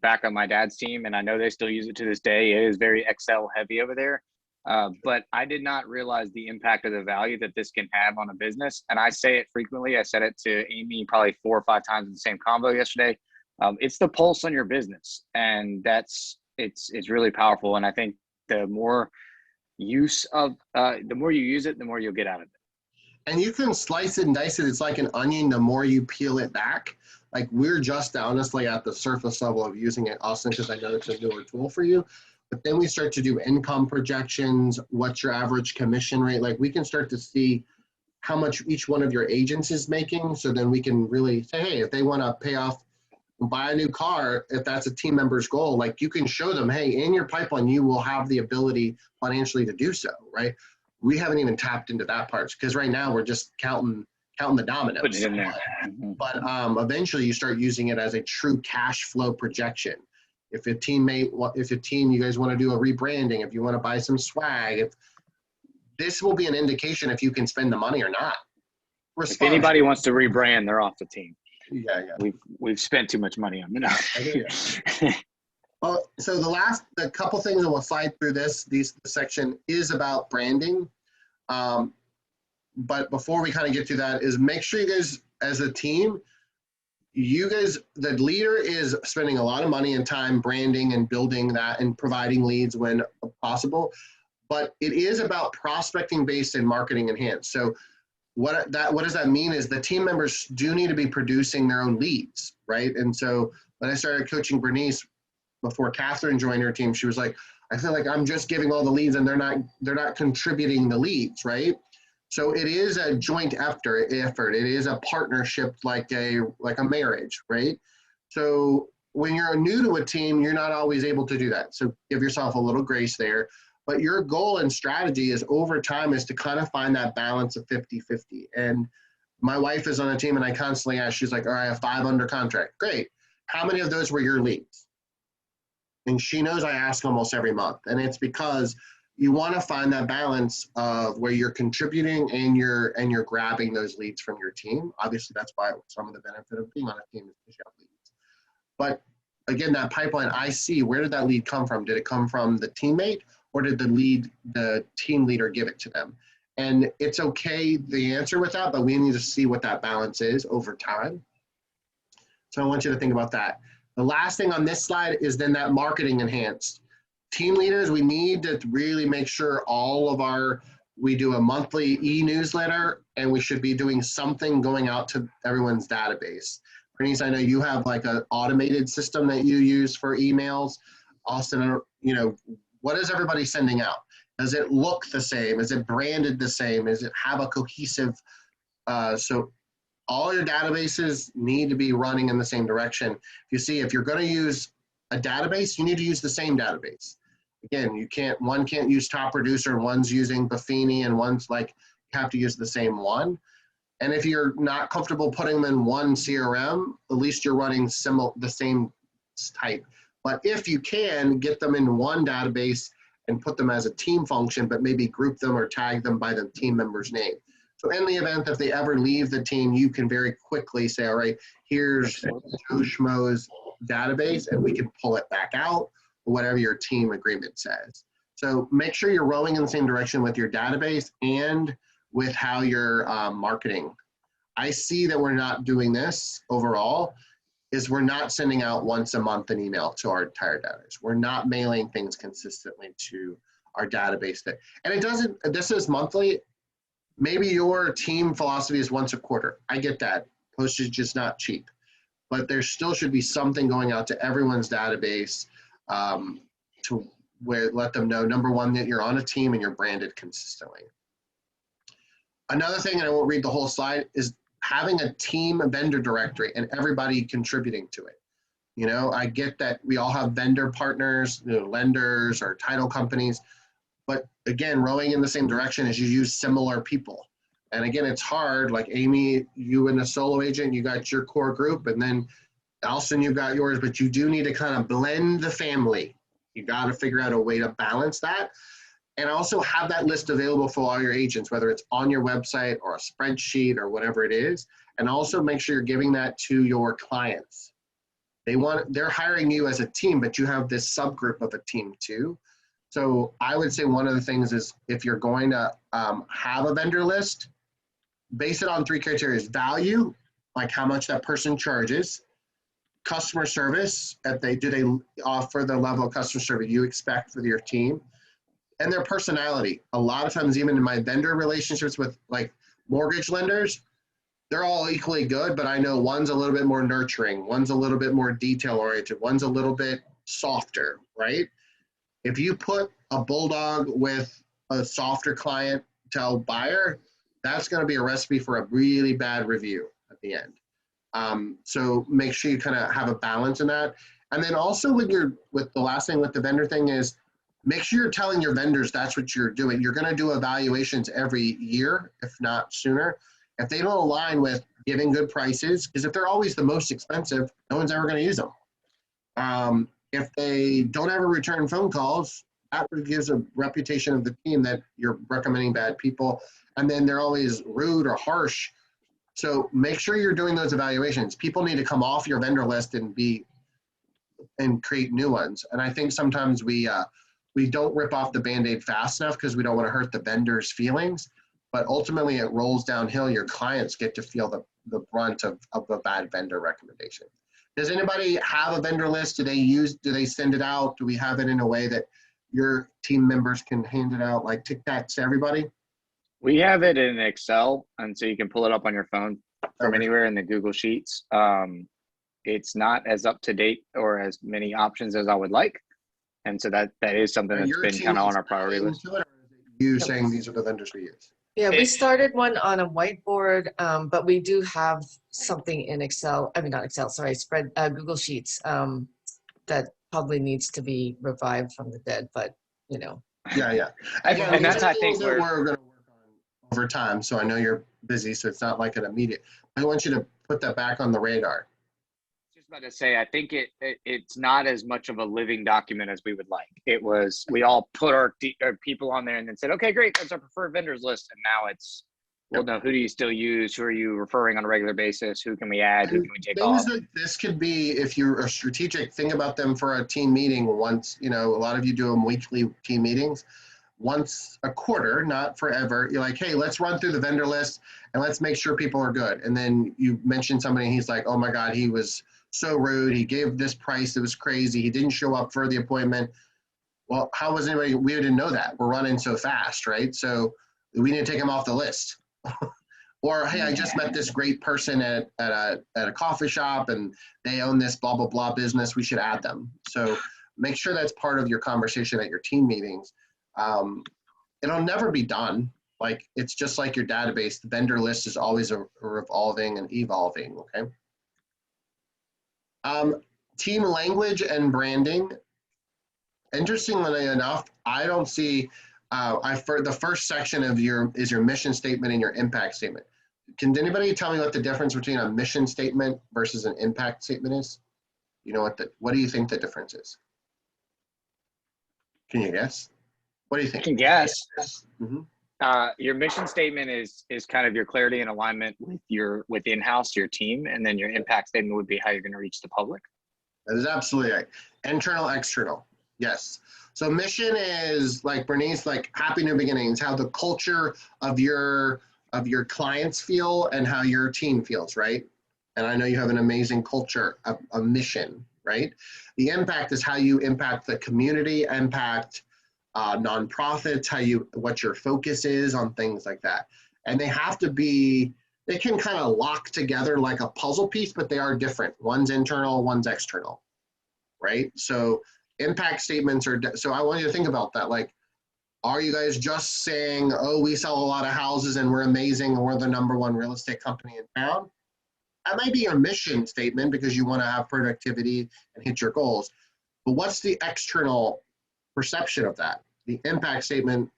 back on my dad's team. And I know they still use it to this day. It is very Excel heavy over there. But I did not realize the impact of the value that this can have on a business. And I say it frequently. I said it to Amy probably 4 or 5 times in the same convo yesterday. It's the pulse on your business. And it's really powerful. And I think the more use of, the more you use it, the more you'll get out of it. And you can slice it and dice it. It's like an onion. The more you peel it back, like we're just honestly at the surface level of using it, Austin, because I know it's a newer tool for you. But then we start to do income projections. What's your average commission rate? Like we can start to see how much each one of your agents is making. So then we can really say, hey, if they want to pay off, buy a new car, if that's a team member's goal, like you can show them, hey, in your pipeline, you will have the ability financially to do so, right? We haven't even tapped into that part because right now we're just counting the dominoes. Put it in there. But eventually you start using it as a true cash flow projection. If a team, you guys want to do a rebranding, if you want to buy some swag, this will be an indication if you can spend the money or not. If anybody wants to rebrand, they're off the team. Yeah. We've spent too much money on it. Well, so the couple things that we'll slide through this section is about branding. But before we kind of get to that is make sure you guys, as a team, the leader is spending a lot of money and time branding and building that and providing leads when possible. But it is about prospecting based and marketing enhanced. So what does that mean is the team members do need to be producing their own leads, right? And so when I started coaching Bernice, before Catherine joined her team, she was like, I feel like I'm just giving all the leads and they're not contributing the leads, right? So it is a joint effort. It is a partnership like a marriage, right? So when you're new to a team, you're not always able to do that. So give yourself a little grace there. But your goal and strategy is over time is to kind of find that balance of 50-50. And my wife is on a team and I constantly ask, she's like, all right, I have 5 under contract. Great. How many of those were your leads? And she knows I ask almost every month. And it's because you want to find that balance of where you're contributing and you're grabbing those leads from your team. Obviously, that's why some of the benefit of being on a team is to have leads. But again, that pipeline, I see, where did that lead come from? Did it come from the teammate or did the team leader give it to them? And it's okay, the answer with that, but we need to see what that balance is over time. So I want you to think about that. The last thing on this slide is then that marketing enhanced. Team leaders, we need to really make sure we do a monthly e-newsletter and we should be doing something going out to everyone's database. Bernice, I know you have like an automated system that you use for emails. Austin, what is everybody sending out? Does it look the same? Is it branded the same? Does it have a cohesive, so all your databases need to be running in the same direction. If you're going to use a database, you need to use the same database. Again, one can't use Top Producer, one's using Buffini, and one's like, you have to use the same one. And if you're not comfortable putting them in one CRM, at least you're running the same type. But if you can, get them in one database and put them as a team function, but maybe group them or tag them by the team member's name. So in the event that they ever leave the team, you can very quickly say, all right, here's Joe Schmo's database, and we can pull it back out, or whatever your team agreement says. So make sure you're rowing in the same direction with your database and with how you're marketing. I see that we're not doing this overall, is we're not sending out once a month an email to our entire database. We're not mailing things consistently to our database. And it doesn't, this is monthly. Maybe your team philosophy is once a quarter. I get that. Postage is not cheap. But there still should be something going out to everyone's database to let them know, number one, that you're on a team and you're branded consistently. Another thing, and I won't read the whole slide, is having a team vendor directory and everybody contributing to it. You know, I get that we all have vendor partners, you know, lenders or title companies, but again, rowing in the same direction is you use similar people. And again, it's hard, like Amy, you and a solo agent, you got your core group, and then Alston, you got yours, but you do need to kind of blend the family. You got to figure out a way to balance that. And also have that list available for all your agents, whether it's on your website or a spreadsheet or whatever it is. And also make sure you're giving that to your clients. They're hiring you as a team, but you have this subgroup of a team too. So I would say one of the things is if you're going to have a vendor list, base it on 3 criteria: value, like how much that person charges; customer service, do they offer the level of customer service you expect for your team; and their personality. A lot of times, even in my vendor relationships with like mortgage lenders, they're all equally good, but I know one's a little bit more nurturing, one's a little bit more detail oriented, one's a little bit softer, right? If you put a bulldog with a softer clientele buyer, that's going to be a recipe for a really bad review at the end. So make sure you kind of have a balance in that. And then also with the last thing with the vendor thing is, make sure you're telling your vendors that's what you're doing. You're going to do evaluations every year, if not sooner. If they don't align with giving good prices, because if they're always the most expensive, no one's ever going to use them. If they don't ever return phone calls, that gives a reputation of the team that you're recommending bad people. And then they're always rude or harsh. So make sure you're doing those evaluations. People need to come off your vendor list and create new ones. And I think sometimes we don't rip off the Band-Aid fast enough because we don't want to hurt the vendor's feelings. But ultimately, it rolls downhill. Your clients get to feel the brunt of a bad vendor recommendation. Does anybody have a vendor list? Do they send it out? Do we have it in a way that your team members can hand it out like Tic Tacs to everybody? We have it in Excel, and so you can pull it up on your phone from anywhere in the Google Sheets. It's not as up to date or as many options as I would like, and so that is something that's been kind of on our priority list. Or is it you saying these are the vendors we use? Yeah, we started one on a whiteboard, but we do have something in Excel. I mean, not Excel, sorry, Google Sheets that probably needs to be revived from the dead, but you know. Yeah. And that's, I think, we're going to work on over time. So I know you're busy, so it's not like an immediate. I want you to put that back on the radar. Just about to say, I think it's not as much of a living document as we would like. It was, we all put our people on there and then said, okay, great, that's our preferred vendors list. And now it's, well, no, who do you still use? Who are you referring on a regular basis? Who can we add? Who can we take off? Things like this could be, if you're a strategic, think about them for a team meeting once, a lot of you do them weekly team meetings. Once a quarter, not forever. You're like, hey, let's run through the vendor list and let's make sure people are good. And then you mention somebody and he's like, oh my God, he was so rude. He gave this price. It was crazy. He didn't show up for the appointment. Well, how was anybody? We didn't know that. We're running so fast, right? So we need to take him off the list. Or, hey, I just met this great person at a coffee shop and they own this blah, blah, blah business. We should add them. So make sure that's part of your conversation at your team meetings. It'll never be done. Like, it's just like your database. The vendor list is always revolving and evolving, okay? Team language and branding. Interestingly enough, I don't see, the first section of your mission statement and your impact statement. can anybody tell me what the difference between a mission statement versus an impact statement is? You know what do you think the difference is? Can you guess? What do you I think? can guess. Mm-hmm. Your mission statement is kind of your clarity and alignment with in-house, your team, and then your impact statement would be how you're going to reach the public. That is absolutely right. Internal, external. Yes. So mission is like Bernice, like happy new beginnings, how the culture of your clients feel and how your team feels, right? And I know you have an amazing culture, a mission, right? The impact is how you impact the community, impact nonprofits, what your focus is on things like that. And they have to be, they can kind of lock together like a puzzle piece, but they are different. One's internal, one's external, right? So impact statements are, so I want you to think about that. Like, are you guys just saying, oh, we sell a lot of houses and we're amazing and we're the #1 real estate company in town? That might be your mission statement because you want to have productivity and hit your goals. But what's the external perception of that? The impact statement,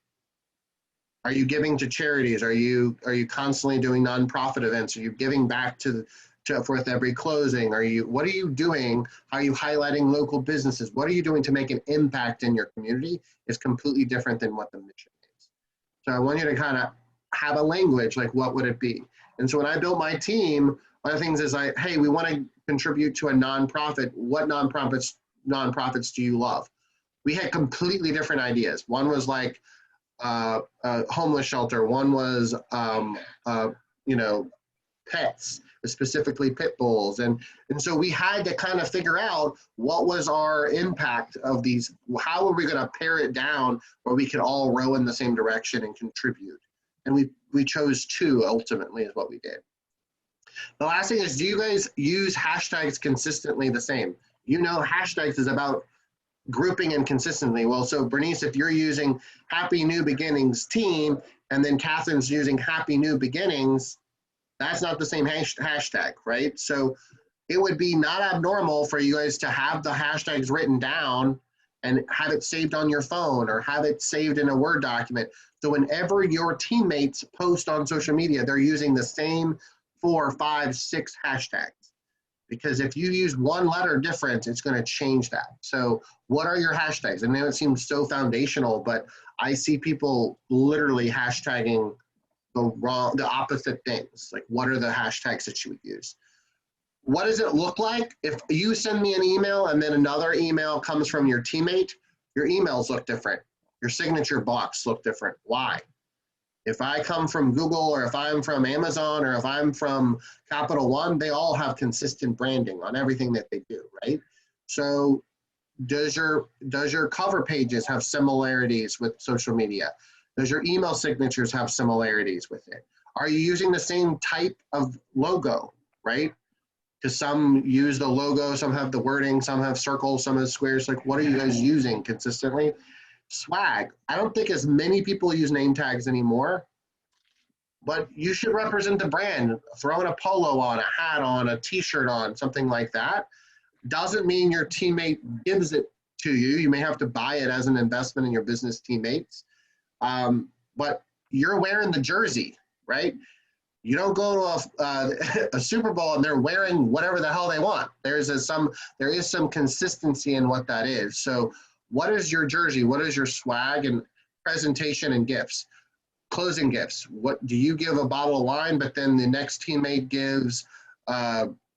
are you giving to charities? Are you constantly doing nonprofit events? Are you giving back to with every closing? What are you doing? How are you highlighting local businesses? What are you doing to make an impact in your community is completely different than what the mission is. So I want you to kind of have a language, like what would it be? And so when I built my team, one of the things is like, hey, we want to contribute to a nonprofit. What nonprofits do you love? We had completely different ideas. One was like a homeless shelter. One was, pets, specifically pit bulls. And so we had to kind of figure out what was our impact of these, how are we going to pare it down where we could all row in the same direction and contribute. And we chose 2 ultimately is what we did. The last thing is, do you guys use hashtags consistently the same? Hashtags is about grouping and consistently. Well, so Bernice, if you're using Happy New Beginnings team, and then Catherine's using Happy New Beginnings, that's not the same hashtag, right? So it would be not abnormal for you guys to have the hashtags written down and have it saved on your phone or have it saved in a Word document. So whenever your teammates post on social media, they're using the same 4, 5, 6 hashtags. Because if you use one letter different, it's going to change that. So what are your hashtags? I know it seems so foundational, but I see people literally hashtagging the opposite things. Like, what are the hashtags that you would use? What does it look like? If you send me an email and then another email comes from your teammate, your emails look different. Your signature box look different. Why? If I come from Google or if I'm from Amazon or if I'm from Capital One, they all have consistent branding on everything that they do, right? So does your cover pages have similarities with social media? Does your email signatures have similarities with it? Are you using the same type of logo, right? Because some use the logo, some have the wording, some have circles, some have squares. Like, what are you guys using consistently? Swag. I don't think as many people use name tags anymore, but you should represent the brand. Throwing a polo on, a hat on, a t-shirt on, something like that doesn't mean your teammate gives it to you. You may have to buy it as an investment in your business teammates. But you're wearing the jersey, right? You don't go to a Super Bowl and they're wearing whatever the hell they want. There is some consistency in what that is. So what is your jersey? What is your swag and presentation and gifts? Closing gifts. What do you give a bottle of wine, but then the next teammate gives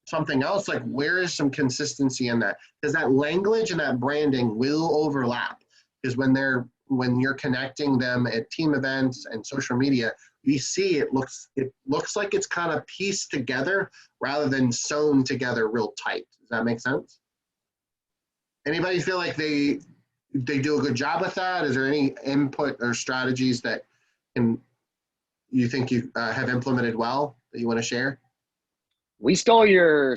something else? Like, where is some consistency in that? Because that language and that branding will overlap. Because when you're connecting them at team events and social media, we see it looks like it's kind of pieced together rather than sewn together real tight. Does that make sense? Anybody feel like they do a good job with that? Is there any input or strategies that you think you have implemented well that you want to share? We stole your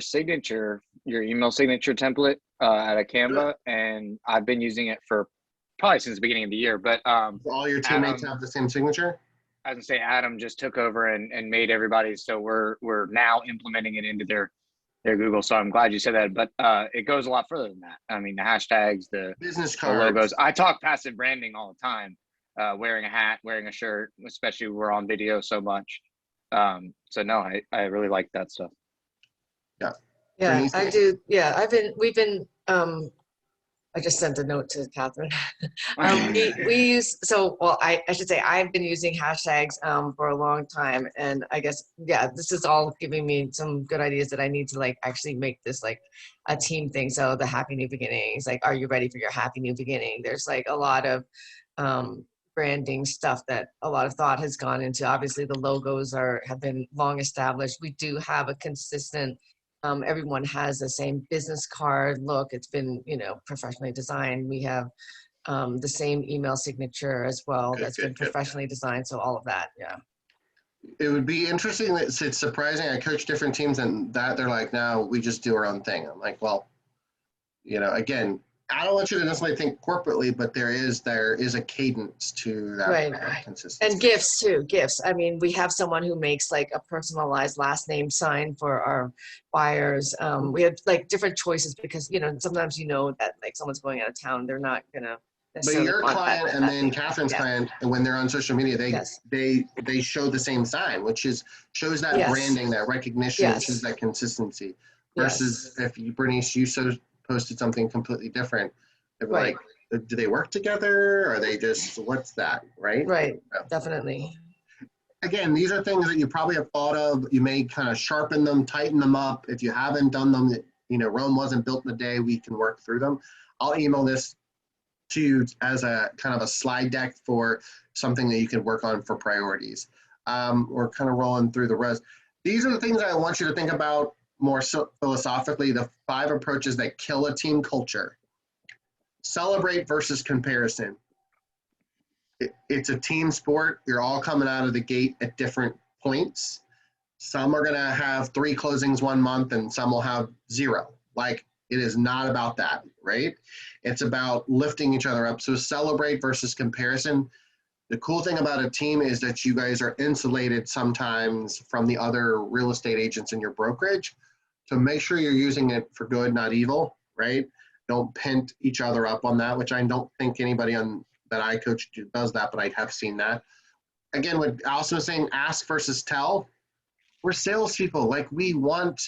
email signature template out of Canva, and I've been using it for probably since the beginning of the year. But all your teammates have the same signature? I was gonna say Adam just took over and made everybody. So we're now implementing it into their Google. So I'm glad you said that. But it goes a lot further than that. I mean, the hashtags, the business cards, the logos. I talk passive branding all the time. Wearing a hat, wearing a shirt, especially we're on video so much. So no, I really like that stuff. Yeah. Yeah, Bernice? I do. Yeah, we've been, I just sent a note to Catherine. We use, well, I should say I've been using hashtags for a long time. And I guess, yeah, this is all giving me some good ideas that I need to like actually make this like a team thing. So the happy new beginnings, like, are you ready for your happy new beginning? There's like a lot of branding stuff that a lot of thought has gone into. Obviously the logos have been long established. We do have a consistent, everyone has the same business card look. It's been, professionally designed. We have the same email signature as well. That's been professionally designed. So all of that, yeah. It would be interesting. It's surprising. I coach different teams and that they're like, no, we just do our own thing. I'm like, well, again, I don't want you to necessarily think corporately, but there is a cadence to that, Right. consistency. And gifts too, gifts. I mean, we have someone who makes like a personalized last name sign for our buyers. We have like different choices because, sometimes that like someone's going out of town, they're not gonna But your client and then Catherine's client, and when they're on social media, they show the same sign, which shows that branding, that recognition, which is that consistency. Versus if Bernice, you posted something completely different, they'd be like, do they work together? Or are they just, what's that, right? Right, definitely. Again, these are things that you probably have thought of. You may kind of sharpen them, tighten them up. If you haven't done them, Rome wasn't built in a day. We can work through them. I'll email this to you as a kind of a slide deck for something that you can work on for priorities. We're kind of rolling through the rest. These are the things I want you to think about more philosophically, the 5 approaches that kill a team culture. Celebrate versus comparison. It's a team sport. You're all coming out of the gate at different points. Some are going to have 3 closings one month and some will have 0. Like, it is not about that, right? It's about lifting each other up. So celebrate versus comparison. The cool thing about a team is that you guys are insulated sometimes from the other real estate agents in your brokerage. So make sure you're using it for good, not evil, right? Don't pent each other up on that, which I don't think anybody that I coach does that, but I have seen that. Again, what Allison was saying, ask versus tell. We're salespeople. Like, we want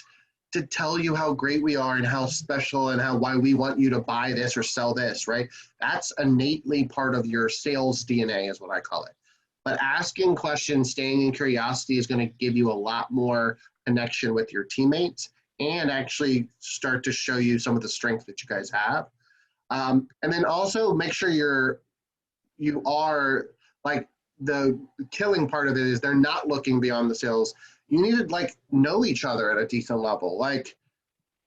to tell you how great we are and how special and why we want you to buy this or sell this, right? That's innately part of your sales DNA is what I call it. But asking questions, staying in curiosity is going to give you a lot more connection with your teammates and actually start to show you some of the strengths that you guys have. And then also make sure you are, like, the killing part of it is they're not looking beyond the sales. You need to, like, know each other at a decent level. Like,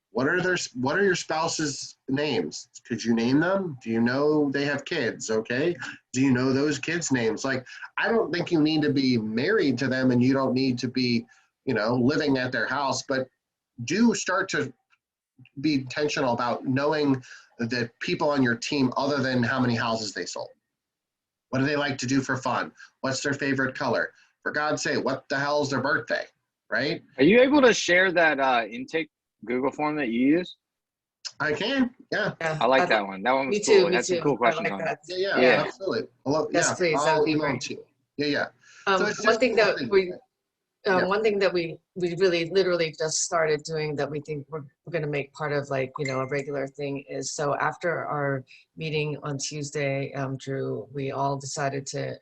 what are your spouse's names? Could you name them? Do you know they have kids? Okay. Do you know those kids' names? Like, I don't think you need to be married to them and you don't need to be, living at their house, but do start to be intentional about knowing the people on your team other than how many houses they sold. What do they like to do for fun? What's their favorite color? For God's sake, what the hell is their birthday, right? Are you able to share that intake Google form that you use? I can, yeah. I like that one. That one was Me cool. too, It me had some too. cool I questions like on it. that. Yeah, absolutely. Yes, please, that I'll would be email great. it to you. Yeah. So it's One just thing that one thing that we really literally just started doing that we think we're going to make part of, like, a regular thing is, so after our meeting on Tuesday, Drew, we all decided to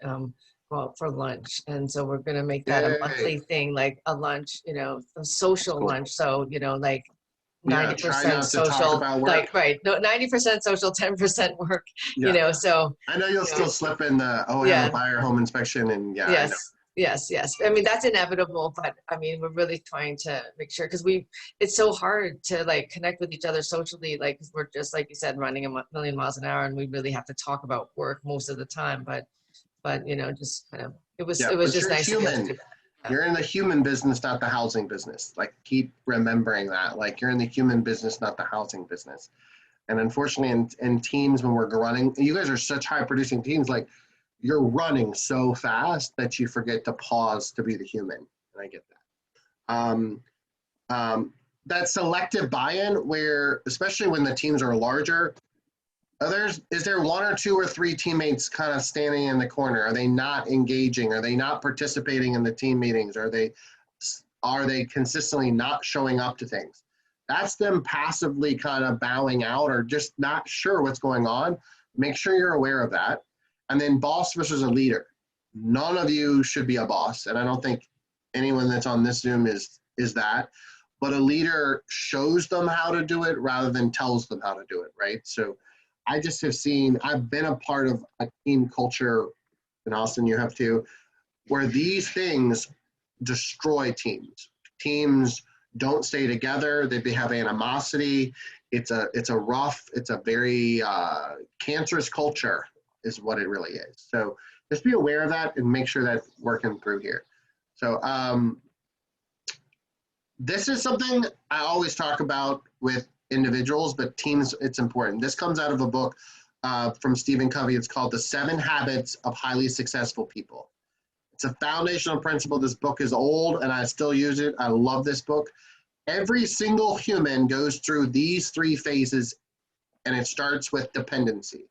go out for lunch. And so we're going to make that a monthly thing, like a lunch, a social lunch. So, like 90% social, like, right. No, 90% social, 10% work, so. I know you'll still slip in the, I have a buyer home inspection and Yes. Yes. I mean, that's inevitable, but I mean, we're really trying to make sure, because it's so hard to, like, connect with each other socially, like, 'cause we're just, like you said, running a million miles an hour, and we really have to talk about work most of the time, but just kind of, it was just nice to be able to do that. You're in the human business, not the housing business. Like, keep remembering that. Like, you're in the human business, not the housing business. And unfortunately, in teams, when we're running, you guys are such high producing teams, like, you're running so fast that you forget to pause to be the human. And I get that. That selective buy-in, where, especially when the teams are larger, Is there one or two or three teammates kind of standing in the corner? Are they not engaging? Are they not participating in the team meetings? Are they consistently not showing up to things? That's them passively kind of bowing out or just not sure what's going on. Make sure you're aware of that. And then boss versus a leader. None of you should be a boss, and I don't think anyone that's on this Zoom is that. But a leader shows them how to do it rather than tells them how to do it, right? So I just have seen, I've been a part of a team culture, and Austin, you have too, where these things destroy teams. Teams don't stay together. They have animosity. It's a very cancerous culture is what it really is. So just be aware of that and make sure that's working through here. So this is something I always talk about with individuals, but teams, it's important. This comes out of a book from Stephen Covey. It's called The 7 Habits of Highly Successful People. It's a foundational principle. This book is old and I still use it. I love this book. Every single human goes through these 3 phases, and it starts with dependency.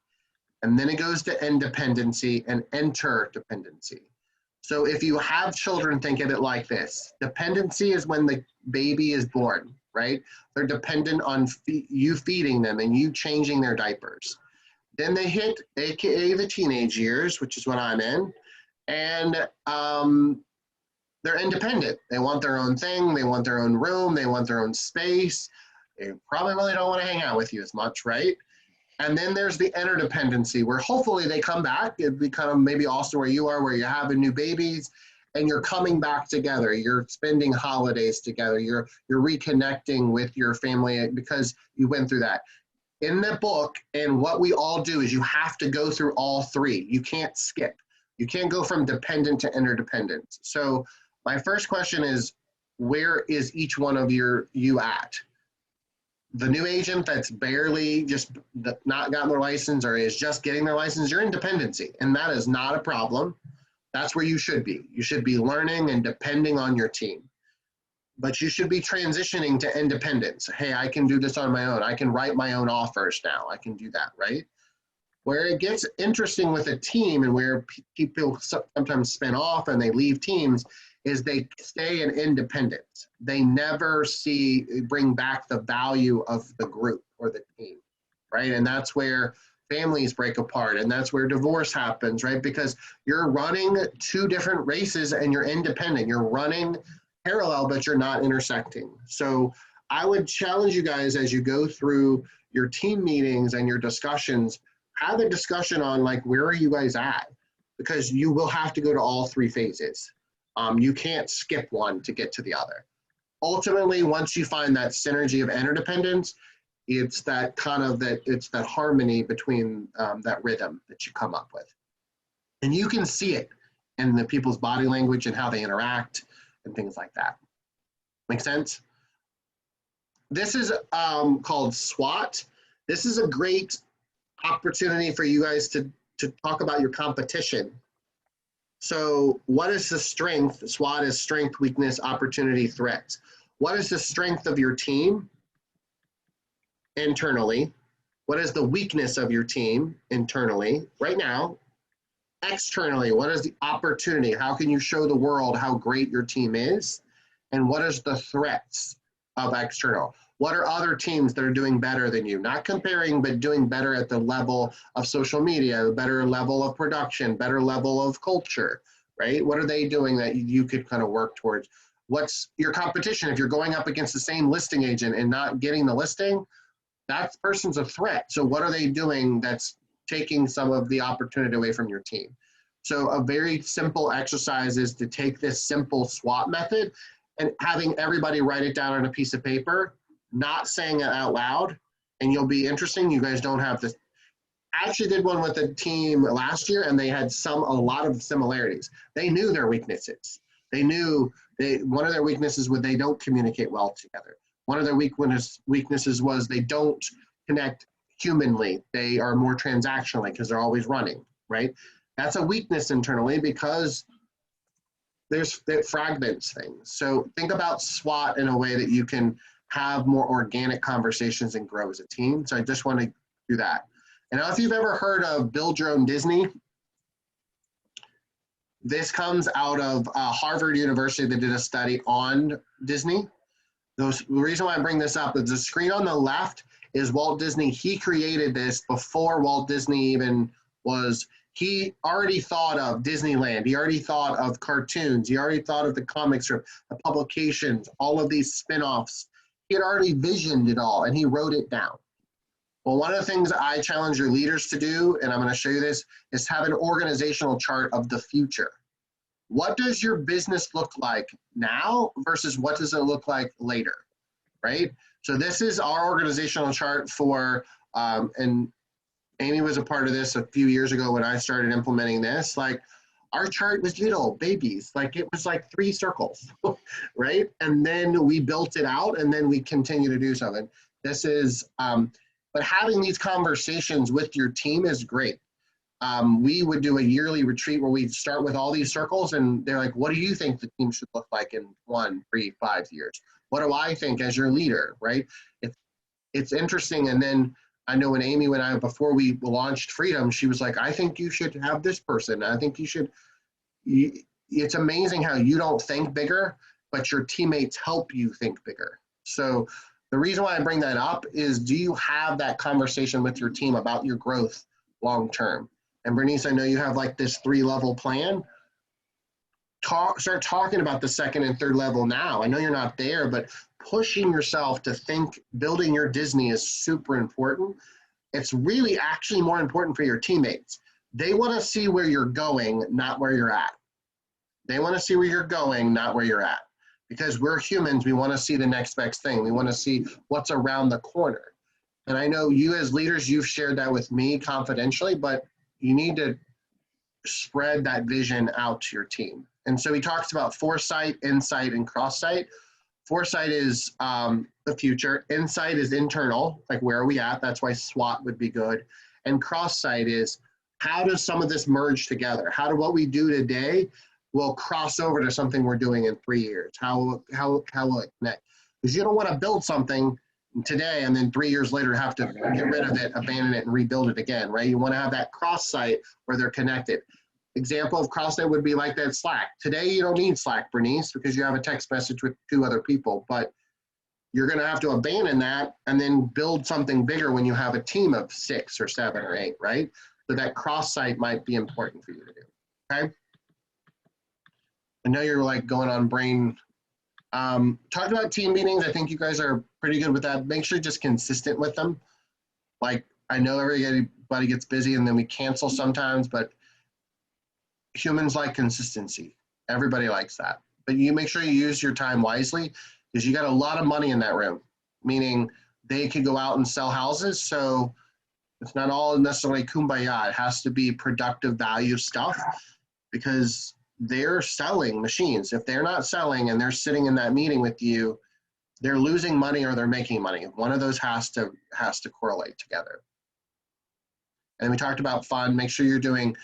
And then it goes to independency and interdependency. So if you have children, think of it like this. Dependency is when the baby is born, right? They're dependent on you feeding them and you changing their diapers. Then they hit, AKA the teenage years, which is what I'm in, and they're independent. They want their own thing. They want their own room. They want their own space. They probably really don't want to hang out with you as much, right? And then there's the interdependency where hopefully they come back. It'd be kind of maybe also where you are, where you're having new babies and you're coming back together. You're spending holidays together. You're reconnecting with your family because you went through that. In the book, and what we all do is you have to go through all 3. You can't skip. You can't go from dependent to interdependent. So my first question is, where is each one of you at? The new agent that's barely just not gotten their license or is just getting their license, you're in dependency, and that is not a problem. That's where you should be. You should be learning and depending on your team. But you should be transitioning to independence. Hey, I can do this on my own. I can write my own offers now. I can do that, right? Where it gets interesting with a team and where people sometimes spin off and they leave teams is they stay in independence. They never bring back the value of the group or the team, right? And that's where families break apart and that's where divorce happens, right? Because you're running 2 different races and you're independent. You're running parallel, but you're not intersecting. So I would challenge you guys as you go through your team meetings and your discussions, have a discussion on like, where are you guys at? Because you will have to go to all 3 phases. You can't skip one to get to the other. Ultimately, once you find that synergy of interdependence, it's that harmony between that rhythm that you come up with. And you can see it in the people's body language and how they interact and things like that. Make sense? This is called Swot. This is a great opportunity for you guys to talk about your competition. So what is the strength? SWOT is strength, weakness, opportunity, threats. What is the strength of your team internally? What is the weakness of your team internally right now? Externally, what is the opportunity? How can you show the world how great your team is? And what is the threats of external? What are other teams that are doing better than you? Not comparing, but doing better at the level of social media, better level of production, better level of culture, right? What are they doing that you could kind of work towards? What's your competition? If you're going up against the same listing agent and not getting the listing, that person's a threat. So what are they doing that's taking some of the opportunity away from your team? So a very simple exercise is to take this simple SWOT method and having everybody write it down on a piece of paper, not saying it out loud, and you'll be interesting. You guys don't have this. I actually did one with a team last year, and they had a lot of similarities. They knew their weaknesses. They knew one of their weaknesses was they don't communicate well together. One of their weaknesses was they don't connect humanly. They are more transactionally because they're always running, right? That's a weakness internally because it fragments things. So think about SWOT in a way that you can have more organic conversations and grow as a team. So I just want to do that. And now if you've ever heard of Build Your Own Disney, this comes out of Harvard University that did a study on Disney. The reason why I bring this up is the screen on the left is Walt Disney. He created this before Walt Disney even was, he already thought of Disneyland. He already thought of cartoons. He already thought of the comic strip, the publications, all of these spin-offs. He had already visioned it all, and he wrote it down. Well, one of the things I challenge your leaders to do, and I'm going to show you this, is have an organizational chart of the future. What does your business look like now versus what does it look like later, right? So this is our organizational chart for, and Amy was a part of this a few years ago when I started implementing this. Like, our chart was little babies, like it was like 3 circles, right? And then we built it out, and then we continue to do something. This is, but having these conversations with your team is great. We would do a yearly retreat where we'd start with all these circles, and they're like, what do you think the team should look like in 1, 3, 5 years? What do I think as your leader, right? It's interesting. And then I know when Amy and I, before we launched Freedom, she was like, I think you should have this person. I think you should, it's amazing how you don't think bigger, but your teammates help you think bigger. So the reason why I bring that up is, do you have that conversation with your team about your growth long-term? And Bernice, I know you have like this 3-level plan. Start talking about the 2nd and 3rd level now. I know you're not there, but pushing yourself to think building your Disney is super important. It's really actually more important for your teammates. They want to see where you're going, not where you're at. They want to see where you're going, not where you're at. Because we're humans, we want to see the next best thing. We want to see what's around the corner. And I know you as leaders, you've shared that with me confidentially, but you need to spread that vision out to your team. And so he talks about foresight, insight, and cross-sight. Foresight is the future. Insight is internal, like where are we at? That's why SWOT would be good. And cross-sight is, how does some of this merge together? How do what we do today will cross over to something we're doing in 3 years? How will it connect? Because you don't want to build something today and then 3 years later have to get rid of it, abandon it, and rebuild it again, right? You want to have that cross-site where they're connected. Example of cross-site would be like that Slack. Today you don't need Slack, Bernice, because you have a text message with 2 other people, but you're going to have to abandon that and then build something bigger when you have a team of 6 or 7 or 8, right? So that cross-site might be important for you to do, okay? I know you're like going on brain. Talk about team meetings. I think you guys are pretty good with that. Make sure you're just consistent with them. Like, I know everybody gets busy and then we cancel sometimes, but humans like consistency. Everybody likes that. But you make sure you use your time wisely, because you got a lot of money in that room, meaning they could go out and sell houses. So it's not all necessarily kumbaya. It has to be productive value stuff, because they're selling machines. If they're not selling and they're sitting in that meeting with you, they're losing money or they're making money. One of those has to correlate together. And we talked about fun. Make sure you're doing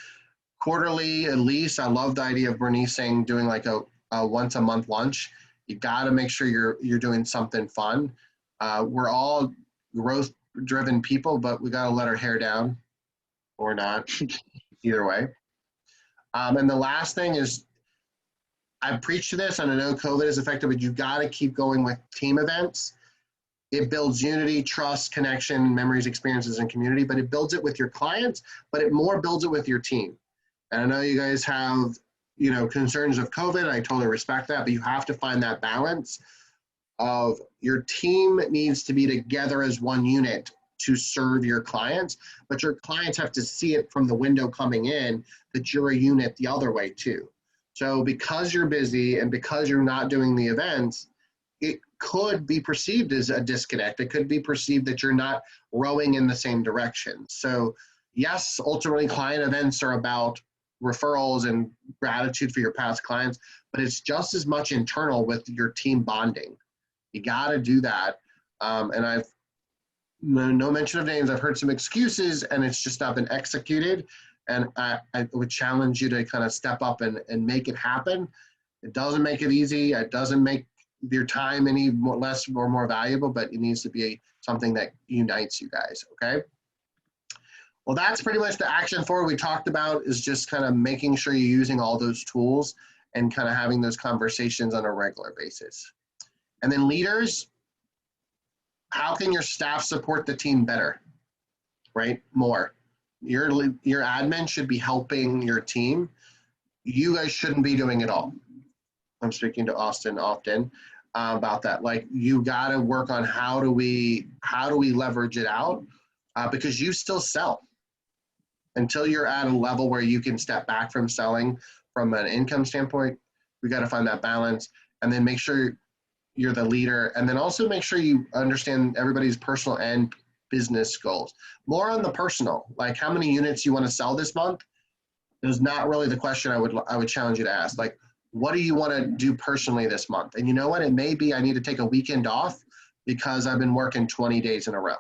quarterly at least. I love the idea of Bernice saying doing like a once a month lunch. You got to make sure you're doing something fun. We're all growth driven people, but we got to let our hair down or not, either way. And the last thing is, I preach to this, and I know COVID is effective, but you've got to keep going with team events. It builds unity, trust, connection, memories, experiences, and community, but it builds it with your clients, but it more builds it with your team. And I know you guys have, concerns of COVID. I totally respect that, but you have to find that balance of your team needs to be together as one unit to serve your clients, but your clients have to see it from the window coming in that you're a unit the other way too. So because you're busy and because you're not doing the events, it could be perceived as a disconnect. It could be perceived that you're not rowing in the same direction. So yes, ultimately client events are about referrals and gratitude for your past clients, but it's just as much internal with your team bonding. You got to do that. And I've no mention of names. I've heard some excuses and it's just not been executed. And I would challenge you to kind of step up and make it happen. It doesn't make it easy. It doesn't make your time any less or more valuable, but it needs to be something that unites you guys, okay? Well, that's pretty much the action forward we talked about, is just kind of making sure you're using all those tools and kind of having those conversations on a regular basis. And then leaders, how can your staff support the team better, right? More. Your admin should be helping your team. You guys shouldn't be doing it all. I'm speaking to Austin often about that. Like, you got to work on how do we leverage it out, because you still sell. Until you're at a level where you can step back from selling from an income standpoint, we got to find that balance, and then make sure you're the leader, and then also make sure you understand everybody's personal and business goals. More on the personal, like how many units you want to sell this month is not really the question I would challenge you to ask. Like, what do you want to do personally this month? And you know what? It may be I need to take a weekend off because I've been working 20 days in a row,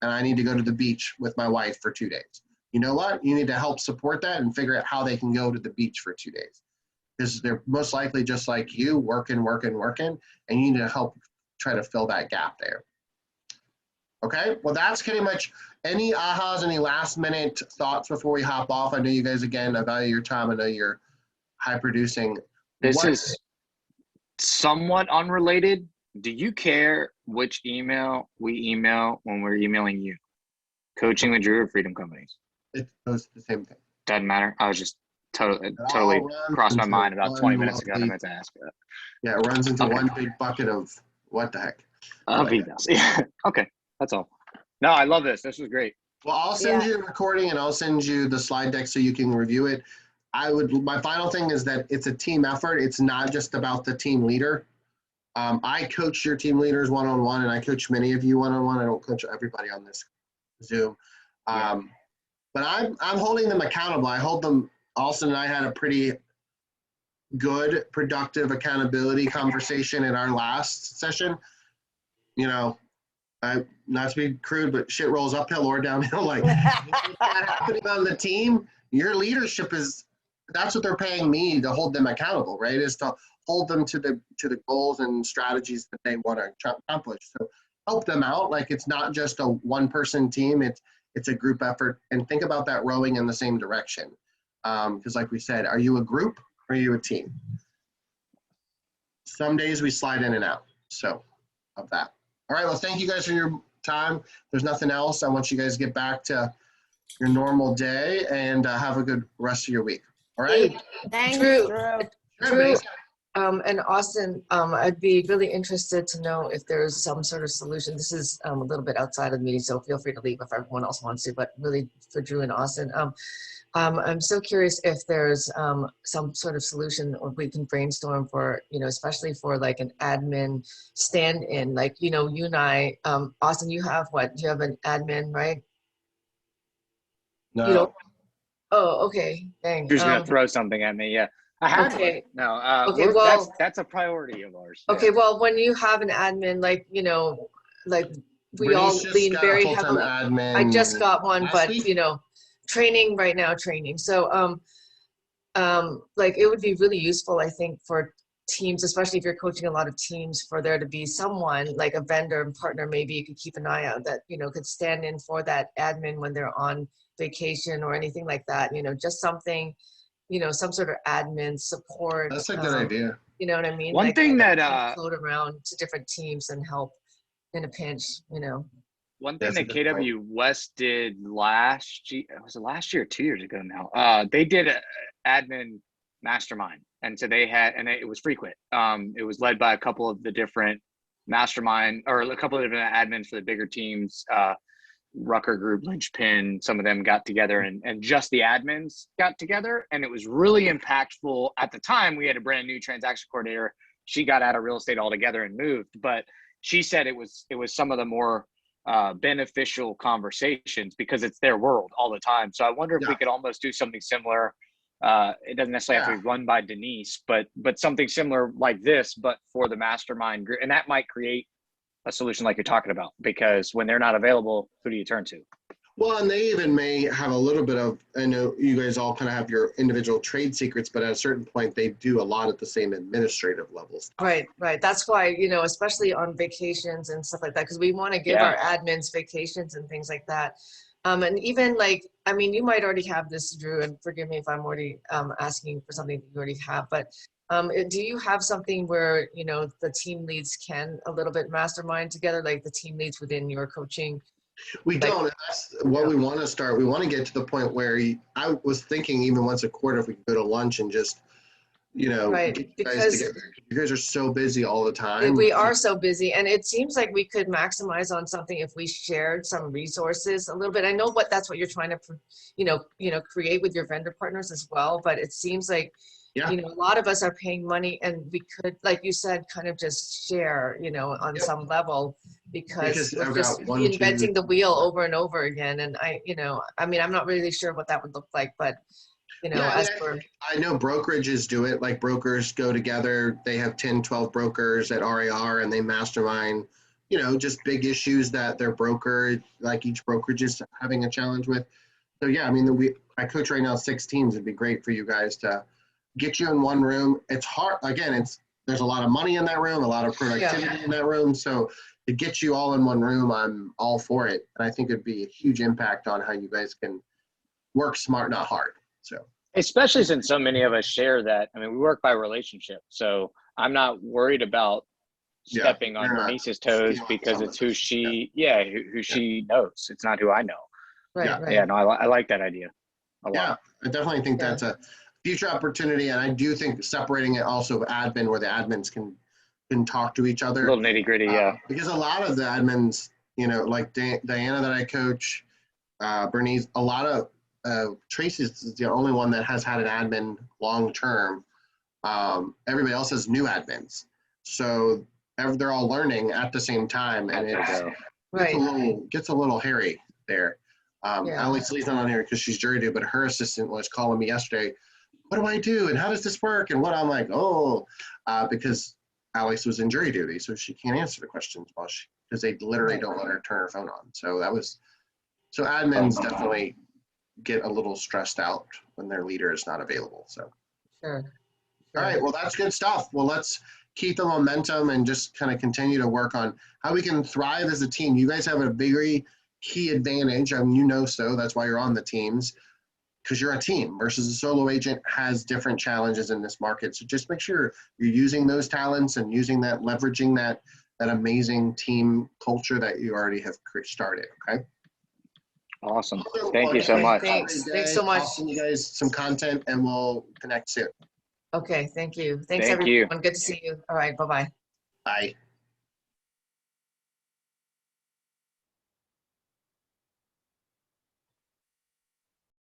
and I need to go to the beach with my wife for 2 days. You know what? You need to help support that and figure out how they can go to the beach for 2 days. Because they're most likely just like you, working, and you need to help try to fill that gap there. Okay, well, that's pretty much. Any ahas, any last minute thoughts before we hop off? I know you guys, again, I value your time. I know you're high producing. This is somewhat unrelated. Do you care which email we email when we're emailing you? Coaching with Drew or Freedom Companies? It's the same thing. Doesn't matter. I was just totally crossed my mind about 20 minutes ago. I meant to ask that. Yeah, it runs into one big bucket of what the heck. Emails. Yeah. Okay. That's all. No, I love this. This was great. Well, I'll send you the recording, and I'll send you the slide deck so you can review it. My final thing is that it's a team effort. It's not just about the team leader. I coach your team leaders one-on-one, and I coach many of you one-on-one. I don't coach everybody on this Zoom. But I'm holding them accountable. I hold them. Austin and I had a pretty good, productive accountability conversation in our last session. You know, not to be crude, but shit rolls uphill or downhill. Like, what's happening on the team, your leadership that's what they're paying me to hold them accountable, right? Is to hold them to the goals and strategies that they want to accomplish. So help them out. Like, it's not just a one-person team. It's a group effort. And think about that rowing in the same direction. Because like we said, are you a group or are you a team? Some days we slide in and out. So of that. All right. Well, thank you guys for your time. If there's nothing else, I want you guys to get back to your normal day and have a good rest of your week. All right. Thanks, Drew. Drew. And Austin, I'd be really interested to know if there's some sort of solution. This is a little bit outside of the meeting, so feel free to leave if everyone else wants to, but really for Drew and Austin. I'm so curious if there's some sort of solution or we can brainstorm for, especially for like an admin stand-in, like, you and I, Austin, you have you have an admin, right? No. You don't? Oh, okay. Dang. You're just going to throw something at me. Yeah. I have Okay. one. No, Okay, well, that's a priority of ours. Okay, Yeah. well, when you have an admin, like we all Bernice just lean got a very full-time heavily. admin I just got one, last but week. training right now, training. So, like it would be really useful, I think, for teams, especially if you're coaching a lot of teams, for there to be someone like a vendor and partner, maybe you could keep an eye out that, could stand in for that admin when they're on vacation or anything like that, just something, some sort of admin support. That's a good idea. You know what I mean? One Like, thing that can float around to different teams and help in a pinch, One thing That's a that good point. KW West did last year, was it last year or 2 years ago now? They did an admin mastermind. And so it was frequent. It was led by a couple of the different mastermind, or a couple of different admins for the bigger teams, Rucker Group, Lynchpin, some of them got together and just the admins got together. And it was really impactful. At the time, we had a brand new transaction coordinator. She got out of real estate altogether and moved, but she said it was some of the more beneficial conversations because it's their world all the time. So I wonder if we could almost do something similar. It doesn't necessarily have to be run by Denise, but something similar like this, but for the mastermind group. And that might create a solution like you're talking about, because when they're not available, who do you turn to? Well, and they even may have a little bit of, I know you guys all kind of have your individual trade secrets, but at a certain point, they do a lot at the same administrative levels. Right, right. That's why, especially on vacations and stuff like that, because we want to give Yeah. our admins vacations and things like that. And even like, I mean, you might already have this, Drew, and forgive me if I'm already asking for something that you already have, but do you have something where, the team leads can a little bit mastermind together, like the team leads within your coaching? We don't. And that's what we want to start. We want to get to the point where I was thinking even once a quarter, if we could go to lunch and just, Right, get you guys because together. You guys are so busy all the time. we are so busy, and it seems like we could maximize on something if we shared some resources a little bit. I know that's what you're trying to, create with your vendor partners as well, but it seems like, Yeah. a lot of us are paying money, and we could, like you said, kind of just share, on Yep. some level, because I've we're got just one, two, reinventing the wheel over and over again. And I mean, I'm not really sure what that would look like, but Yeah, as for I know brokerages do it. Like brokers go together. They have 10, 12 brokers at RAR and they mastermind, just big issues that their broker, like each brokerage is having a challenge with. So yeah, I mean, I coach right now 6 teams. It'd be great for you guys to get you in one room. It's hard. Again, there's a lot of money in that room, a lot of productivity in that room. So to get you all in one room, I'm all for it. And I think it'd be a huge impact on how you guys can work smart, not hard. So, especially since so many of us share that. I mean, we work by relationship, so I'm not worried about stepping on Bernice's toes because it's who she, who she knows. It's not who I know. right. Yeah, no, I like that idea a lot. Yeah, I definitely think that's a future opportunity, and I do think separating it also admin, where the admins can talk to each other. A little nitty gritty, because a lot of the admins, like Diana that I coach, Bernice, a lot of Tracy is the only one that has had an admin long term. Everybody else has new admins, so they're all learning at the same time, and it gets a little hairy there. Alex Lee's not on here because she's jury duty, but her assistant was calling me yesterday. What do I do? And how does this work? And I'm like, because Alex was in jury duty, so she can't answer the questions because they literally don't let her turn her phone on. So admins definitely get a little stressed out when their leader is not available. So, Sure. All right, well, that's good stuff. Well, let's keep the momentum and just kind of continue to work on how we can thrive as a team. You guys have a very key advantage. I mean, so that's why you're on the teams, because you're a team versus a solo agent has different challenges in this market. So just make sure you're using those talents and leveraging that amazing team culture that you already have started. Okay. Awesome. Thank you so much. Thanks so much. I'll send you guys some content and we'll connect soon. Okay. Thank you. Thanks, Thank you. everyone. Good to see you. All right. Bye-bye. Bye.